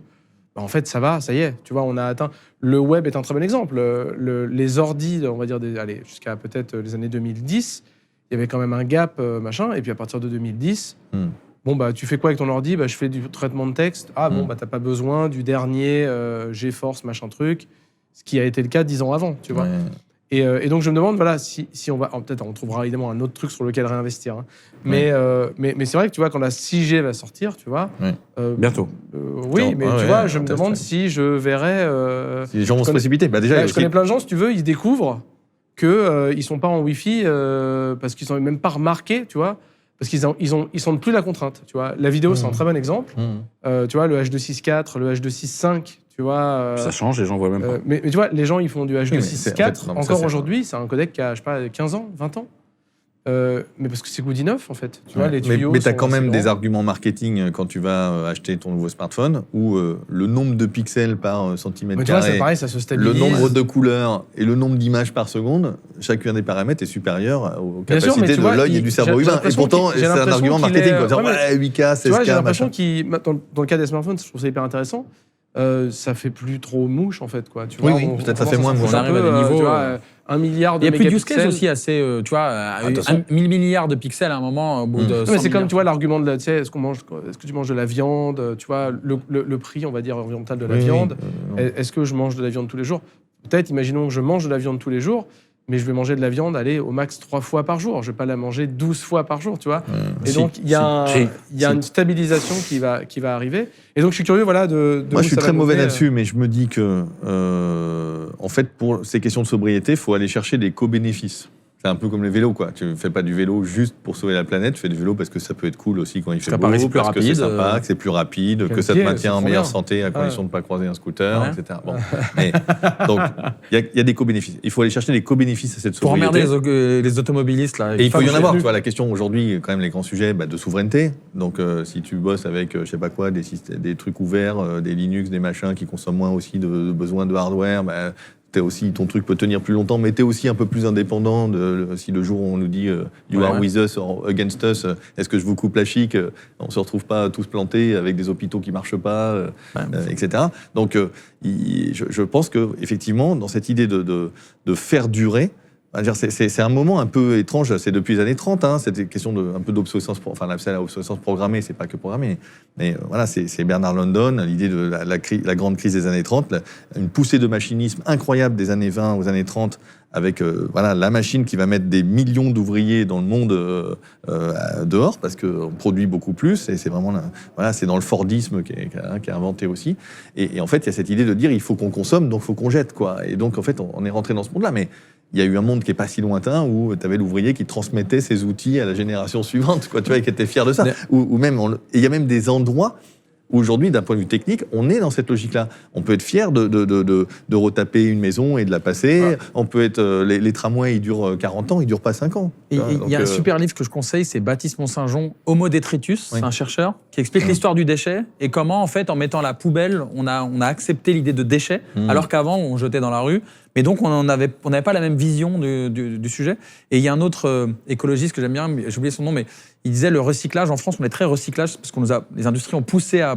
S3: en fait, ça y est. Tu vois, on a atteint... Le web est un très bon exemple. Les ordis, on va dire, jusqu'à peut-être les années 2010, il y avait quand même un gap, machin, et puis à partir de 2010... tu fais quoi avec ton ordi ? Je fais du traitement de texte. T'as pas besoin du dernier GeForce, machin truc, ce qui a été le cas 10 ans avant, tu vois. Ouais. Et donc, je me demande, si on va... peut-être on trouvera évidemment un autre truc sur lequel réinvestir. Hein. Mais c'est vrai que, tu vois, quand la 6G va sortir, tu vois...
S4: Bientôt.
S3: Je me demande si je verrais...
S2: si les gens vont se précipiter. Déjà,
S3: je connais plein de gens, si tu veux, ils découvrent qu'ils ne sont pas en Wi-Fi parce qu'ils ne sont même pas remarqués, tu vois. Parce qu'ils sentent plus la contrainte, tu vois. La vidéo, c'est un très bon exemple. Tu vois, le H.264, le H.265, tu vois...
S4: ça change, les gens voient même pas.
S3: Mais tu vois, les gens, ils font du H.264. Encore aujourd'hui, c'est un codec qui a, 15 ans, 20 ans. Mais parce que c'est good enough, en fait. Tu vois, les tuyaux
S2: mais tu as quand même des arguments marketing quand tu vas acheter ton nouveau smartphone, où le nombre de pixels par centimètre carré,
S3: c'est pareil, ça se stabilise.
S2: Le nombre de couleurs et le nombre d'images par seconde, chacun des paramètres est supérieur aux capacités de l'œil et du cerveau humain. Et pourtant, c'est un argument marketing. 8K, 16K,
S3: tu vois, j'ai l'impression dans le cas des smartphones, je trouve ça hyper intéressant. Ça fait plus trop mouche, en fait, quoi. Tu vois,
S2: peut-être ça fait moins mouche.
S1: On arrive à des niveaux...
S3: 1 milliard de mégapixels.
S1: Il y a plus de use case aussi assez, tu vois, 1000 milliards de pixels à un moment au bout de 100
S3: mais c'est comme, tu vois, l'argument de, tu sais, est-ce que tu manges de la viande, tu vois, le prix, on va dire, oriental de la viande. Est-ce que je mange de la viande tous les jours ? Peut-être, imaginons que je mange de la viande tous les jours, mais je vais manger de la viande, au max 3 fois par jour. Je vais pas la manger 12 fois par jour, tu vois. Et donc, il y a une stabilisation qui va arriver. Et donc, je suis curieux, de
S2: moi, je suis très mauvais là-dessus, mais je me dis que, en fait, pour ces questions de sobriété, il faut aller chercher des co-bénéfices. C'est un peu comme les vélos, quoi. Tu ne fais pas du vélo juste pour sauver la planète, tu fais du vélo parce que ça peut être cool aussi quand il fait beau, parce que c'est sympa, que c'est plus rapide, que ça te maintient en meilleure santé à condition de ne pas croiser un scooter, etc. Bon. Donc, il y a des co-bénéfices. Il faut aller chercher des co-bénéfices à cette sobriété.
S1: Pour emmerder les automobilistes, là.
S2: Et il faut y en avoir. Tu vois, la question aujourd'hui, quand même, les grands sujets de souveraineté. Donc, si tu bosses avec, je sais pas quoi, des trucs ouverts, des Linux, des machins qui consomment moins aussi de besoins de hardware, aussi, ton truc peut tenir plus longtemps, mais tu es aussi un peu plus indépendant. Si le jour où on nous dit you are with us or against us, est-ce que je vous coupe la chic, on se retrouve pas tous plantés avec des hôpitaux qui marchent pas, etc. Donc, je pense que effectivement, dans cette idée de faire durer, c'est un moment un peu étrange, c'est depuis les années 30, c'était une question un peu d'obsolescence, enfin l'obsolescence programmée, c'est pas que programmée, mais voilà, c'est Bernard London, l'idée de la grande crise des années 30, une poussée de machinisme incroyable des années 20 aux années 30, avec la machine qui va mettre des millions d'ouvriers dans le monde dehors, parce qu'on produit beaucoup plus, et c'est vraiment, c'est dans le Fordisme qui est inventé aussi, et en fait, il y a cette idée de dire, il faut qu'on consomme, donc il faut qu'on jette, quoi, et donc en fait, on est rentré dans ce monde-là, mais il y a eu un monde qui n'est pas si lointain où tu avais l'ouvrier qui transmettait ses outils à la génération suivante, quoi, tu vois, et qui était fier de ça. Ou même, il y a même des endroits où aujourd'hui, d'un point de vue technique, on est dans cette logique-là. On peut être fier de retaper une maison et de la passer. On peut être... les tramways, ils durent 40 ans, ils ne durent pas 5 ans.
S1: Il y a un super livre que je conseille, c'est Baptiste Mont-Saint-Jean, Homo Detritus, c'est un chercheur, qui explique l'histoire du déchet et comment, en fait, en mettant la poubelle, on a accepté l'idée de déchet, alors qu'avant, on jetait dans la rue. Mais donc, on n'avait pas la même vision du sujet. Et il y a un autre écologiste que j'aime bien, j'ai oublié son nom, mais il disait le recyclage. En France, on est très recyclage parce que les industries ont poussé à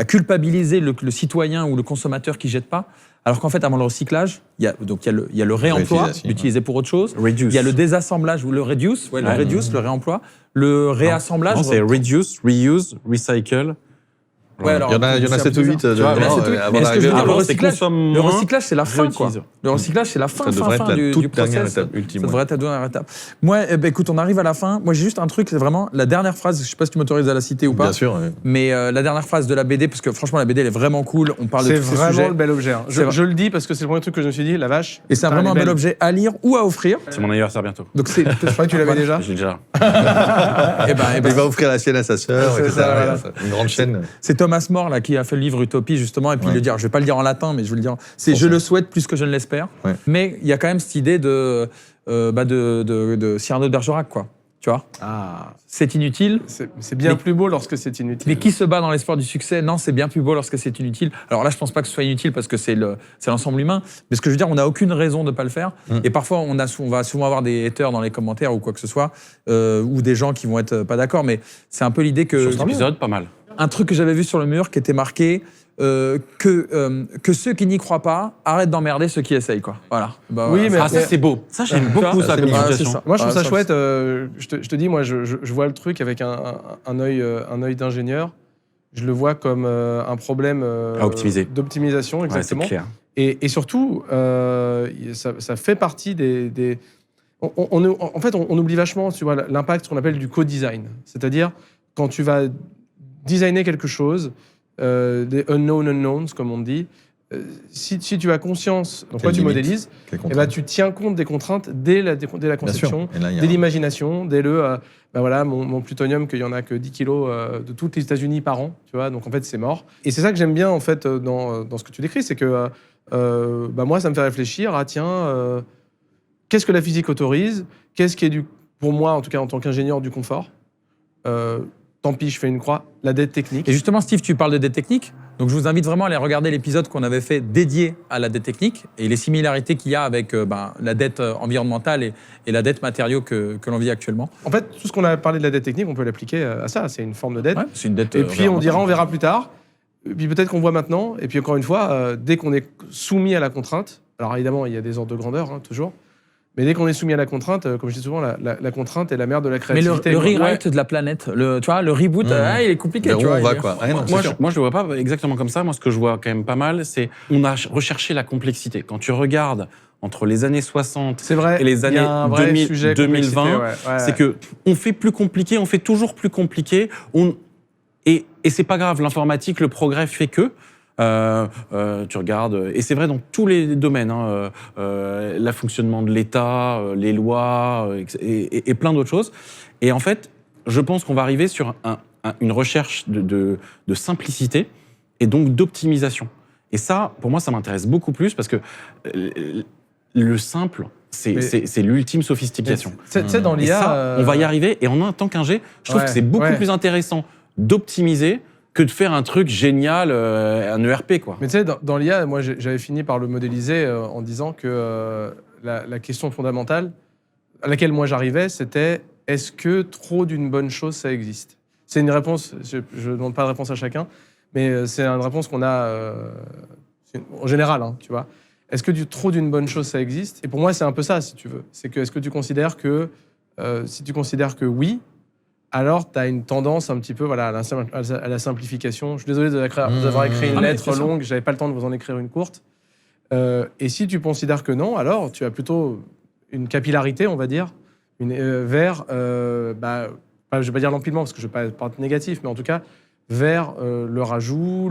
S1: culpabiliser le citoyen ou le consommateur qui ne jette pas. Alors qu'en fait, avant le recyclage, il y a le réemploi, l'utiliser pour autre chose.
S4: Reduce.
S1: Il y a le désassemblement ou le reduce, le réemploi. Le réassemblage...
S4: Non, c'est reduce, reuse, recycle...
S1: Ouais, alors,
S2: il y en a 7 ou 8.
S1: Mais ce que je veux dire, le recyclage, c'est la fin, quoi. Le recyclage, c'est la fin du process. Ça devrait être la dernière étape. Moi, écoute, on arrive à la fin. Moi, j'ai juste un truc, c'est vraiment la dernière phrase. Je sais pas si tu m'autorises à la citer ou pas.
S2: Bien sûr.
S1: Mais la dernière phrase de la BD, parce que franchement, la BD, elle est vraiment cool. On parle de tous ces sujets.
S3: C'est vraiment le bel objet. Je le dis parce que c'est le premier truc que je me suis dit, la vache.
S1: Et c'est vraiment un bel objet à lire ou à offrir.
S4: C'est mon anniversaire bientôt.
S1: Donc c'est.
S3: Je crois que tu l'avais déjà.
S4: Je l'ai déjà.
S2: Il va offrir la sienne à sa sœur. Une grande chaîne.
S1: C'est Thomas More là qui a fait le livre Utopie justement, et puis le dire, je vais pas le dire en latin, mais je vais le dire. C'est je le souhaite plus que je ne l'espère. Ouais. Mais il y a quand même cette idée de Cyrano de Bergerac, quoi. Tu vois. C'est inutile.
S3: C'est bien plus beau lorsque c'est inutile.
S1: Mais qui se bat dans l'espoir du succès? Non, c'est bien plus beau lorsque c'est inutile. Alors là, je pense pas que ce soit inutile parce que c'est l'ensemble humain. Mais ce que je veux dire, on n'a aucune raison de pas le faire. Et parfois, on va souvent avoir des haters dans les commentaires ou quoi que ce soit, ou des gens qui vont être pas d'accord. Mais c'est un peu l'idée que.
S4: Sur cet épisode, pas mal.
S1: Un truc que j'avais vu sur le mur qui était marqué que ceux qui n'y croient pas arrêtent d'emmerder ceux qui essayent, quoi. Voilà.
S3: Oui, mais
S4: ça c'est beau. Ça j'aime beaucoup ça comme situation.
S3: Moi je trouve ça chouette. Je te dis, moi je vois le truc avec un œil d'ingénieur. Je le vois comme un problème d'optimisation, exactement.
S4: Ouais, c'est clair.
S3: Et surtout, ça fait partie des en fait, on oublie vachement, tu vois, l'impact qu'on appelle du co-design. C'est-à-dire quand tu vas designer quelque chose, des unknown unknowns, comme on dit, si tu as conscience de quoi tu modélises, tu tiens compte des contraintes dès la conception, dès l'imagination, dès mon plutonium, qu'il n'y en a que 10 kilos de tous les États-Unis par an, tu vois, donc en fait c'est mort. Et c'est ça que j'aime bien en fait dans ce que tu décris, c'est que moi ça me fait réfléchir à qu'est-ce que la physique autorise, qu'est-ce qui est pour moi en tout cas en tant qu'ingénieur du confort. Tant pis, je fais une croix, la dette technique.
S1: Et justement, Steve, tu parles de dette technique. Donc, je vous invite vraiment à aller regarder l'épisode qu'on avait fait dédié à la dette technique et les similarités qu'il y a avec la dette environnementale et la dette matériaux que l'on vit actuellement.
S3: En fait, tout ce qu'on a parlé de la dette technique, on peut l'appliquer à ça. C'est une forme de dette.
S1: Ouais, c'est une dette.
S3: Et puis, on dira, on verra plus tard. Et puis, peut-être qu'on voit maintenant. Et puis, encore une fois, dès qu'on est soumis à la contrainte, alors évidemment, il y a des ordres de grandeur, toujours. Mais dès qu'on est soumis à la contrainte, comme je dis souvent, la contrainte est la mère de la créativité.
S1: Mais le rewrite de la planète, tu vois, le reboot, il est compliqué. Tu vois,
S2: on va, quoi.
S4: Moi, je le vois pas exactement comme ça. Moi, ce que je vois quand même pas mal, c'est on a recherché la complexité. Quand tu regardes entre les années 60 et les années 2020, c'est que on fait plus compliqué, on fait toujours plus compliqué. Et c'est pas grave, l'informatique, le progrès fait que. Tu regardes, et c'est vrai dans tous les domaines, le fonctionnement de l'État, les lois, et plein d'autres choses. Et en fait, je pense qu'on va arriver sur une recherche de simplicité et donc d'optimisation. Et ça, pour moi, ça m'intéresse beaucoup plus parce que le simple, c'est l'ultime sophistication.
S3: C'est dans l'IA.
S4: On va y arriver. Et en tant qu'ingé, je trouve que c'est beaucoup plus intéressant d'optimiser que de faire un truc génial, un ERP, quoi.
S3: Mais tu sais, dans l'IA, moi, j'avais fini par le modéliser en disant que la question fondamentale à laquelle moi j'arrivais, c'était est-ce que trop d'une bonne chose, ça existe? C'est une réponse, je ne demande pas de réponse à chacun, mais c'est une réponse qu'on a en général, hein, tu vois. Est-ce que trop d'une bonne chose, ça existe? Et pour moi, c'est un peu ça, si tu veux. C'est que, est-ce que tu considères que, si tu considères que oui, alors tu as une tendance un petit peu voilà, à la simplification. Je suis désolé d'avoir écrit une lettre longue, je n'avais pas le temps de vous en écrire une courte. Et si tu considères que non, alors tu as plutôt une capillarité, on va dire, vers, je ne vais pas dire l'empilement, parce que je ne vais pas être négatif, mais en tout cas, vers le rajout,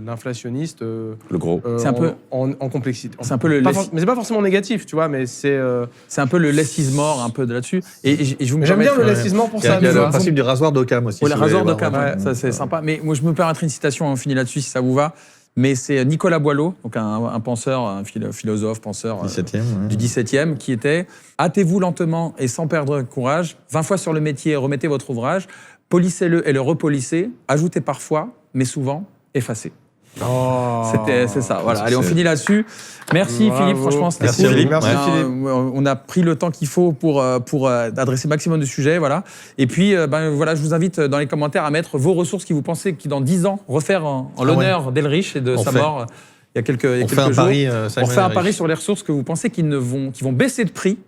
S3: l'inflationniste.
S4: Le gros.
S3: C'est un peu en complexité.
S1: C'est un peu le
S3: mais c'est pas forcément négatif, tu vois, mais c'est.
S1: C'est un peu le less is more, un peu de là-dessus. Et je me
S3: J'aime bien le less is more pour ça.
S2: Il y a le principe du rasoir d'Occam aussi.
S1: Le rasoir d'Occam, ça c'est sympa. Mais moi, je me permettrai une citation, on finit là-dessus si ça vous va. Mais c'est Nicolas Boileau, donc un penseur, un philosophe, penseur
S2: 17e,
S1: du 17e, qui était « Hâtez-vous lentement et sans perdre courage, 20 fois sur le métier, remettez votre ouvrage, polissez-le et le repolissez, ajoutez parfois, mais souvent, effacez. » C'est ça, voilà. Allez, on finit là-dessus. Merci Philippe, franchement, c'était
S2: Merci
S1: cool.
S2: Philippe.
S3: Merci Philippe.
S1: On a pris le temps qu'il faut pour adresser maximum de sujets, voilà. Et puis, voilà, je vous invite dans les commentaires à mettre vos ressources qui vous pensez qui dans 10 ans refaire en l'honneur d'Elrich et de sa mort il y a quelques jours. On fait un pari sur les ressources que vous pensez qui vont baisser de prix.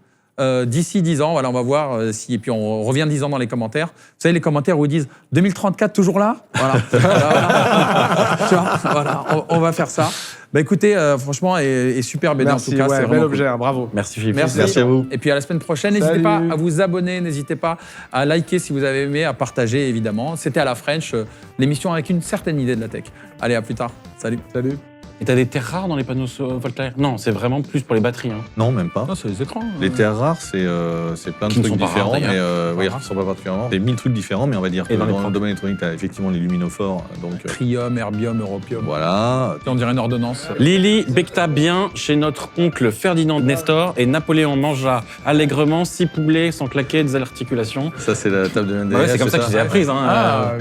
S1: D'ici 10 ans, voilà, on va voir si. Et puis on revient 10 ans dans les commentaires. Vous savez, les commentaires où ils disent 2034 toujours là. Voilà. Tu vois, voilà, on va faire ça. Bah écoutez, franchement, et super BD en tout cas. C'est
S3: bel objet, cool. Bravo.
S4: Merci Philippe.
S1: Merci
S2: à vous.
S1: Et puis à la semaine prochaine. N'hésitez pas à vous abonner, n'hésitez pas à liker si vous avez aimé, à partager évidemment. C'était à la French, l'émission avec une certaine idée de la tech. Allez, à plus tard. Salut.
S3: Salut.
S4: Et t'as des terres rares dans les panneaux Voltaire? Non, c'est vraiment plus pour les batteries. Hein.
S2: Non, même pas.
S1: Non, c'est les écrans.
S2: Les terres rares, c'est plein de
S4: Qui ne
S2: trucs
S4: sont pas
S2: différents,
S4: rares,
S2: mais oui, qui ne sont pas particulièrement. C'est 1000 trucs différents, mais on va dire que
S4: Et dans
S2: dans le domaine électronique, tu as effectivement les luminophores. Donc,
S1: Trium, herbium, europium.
S2: voilà.
S1: On dirait une ordonnance.
S4: Lily becta bien chez notre oncle Ferdinand Nestor et Napoléon mangea allègrement 6 poulets sans claquer des articulations.
S2: Ça, c'est la table de
S4: Ouais, c'est comme ça qu'ils aient appris. Hein,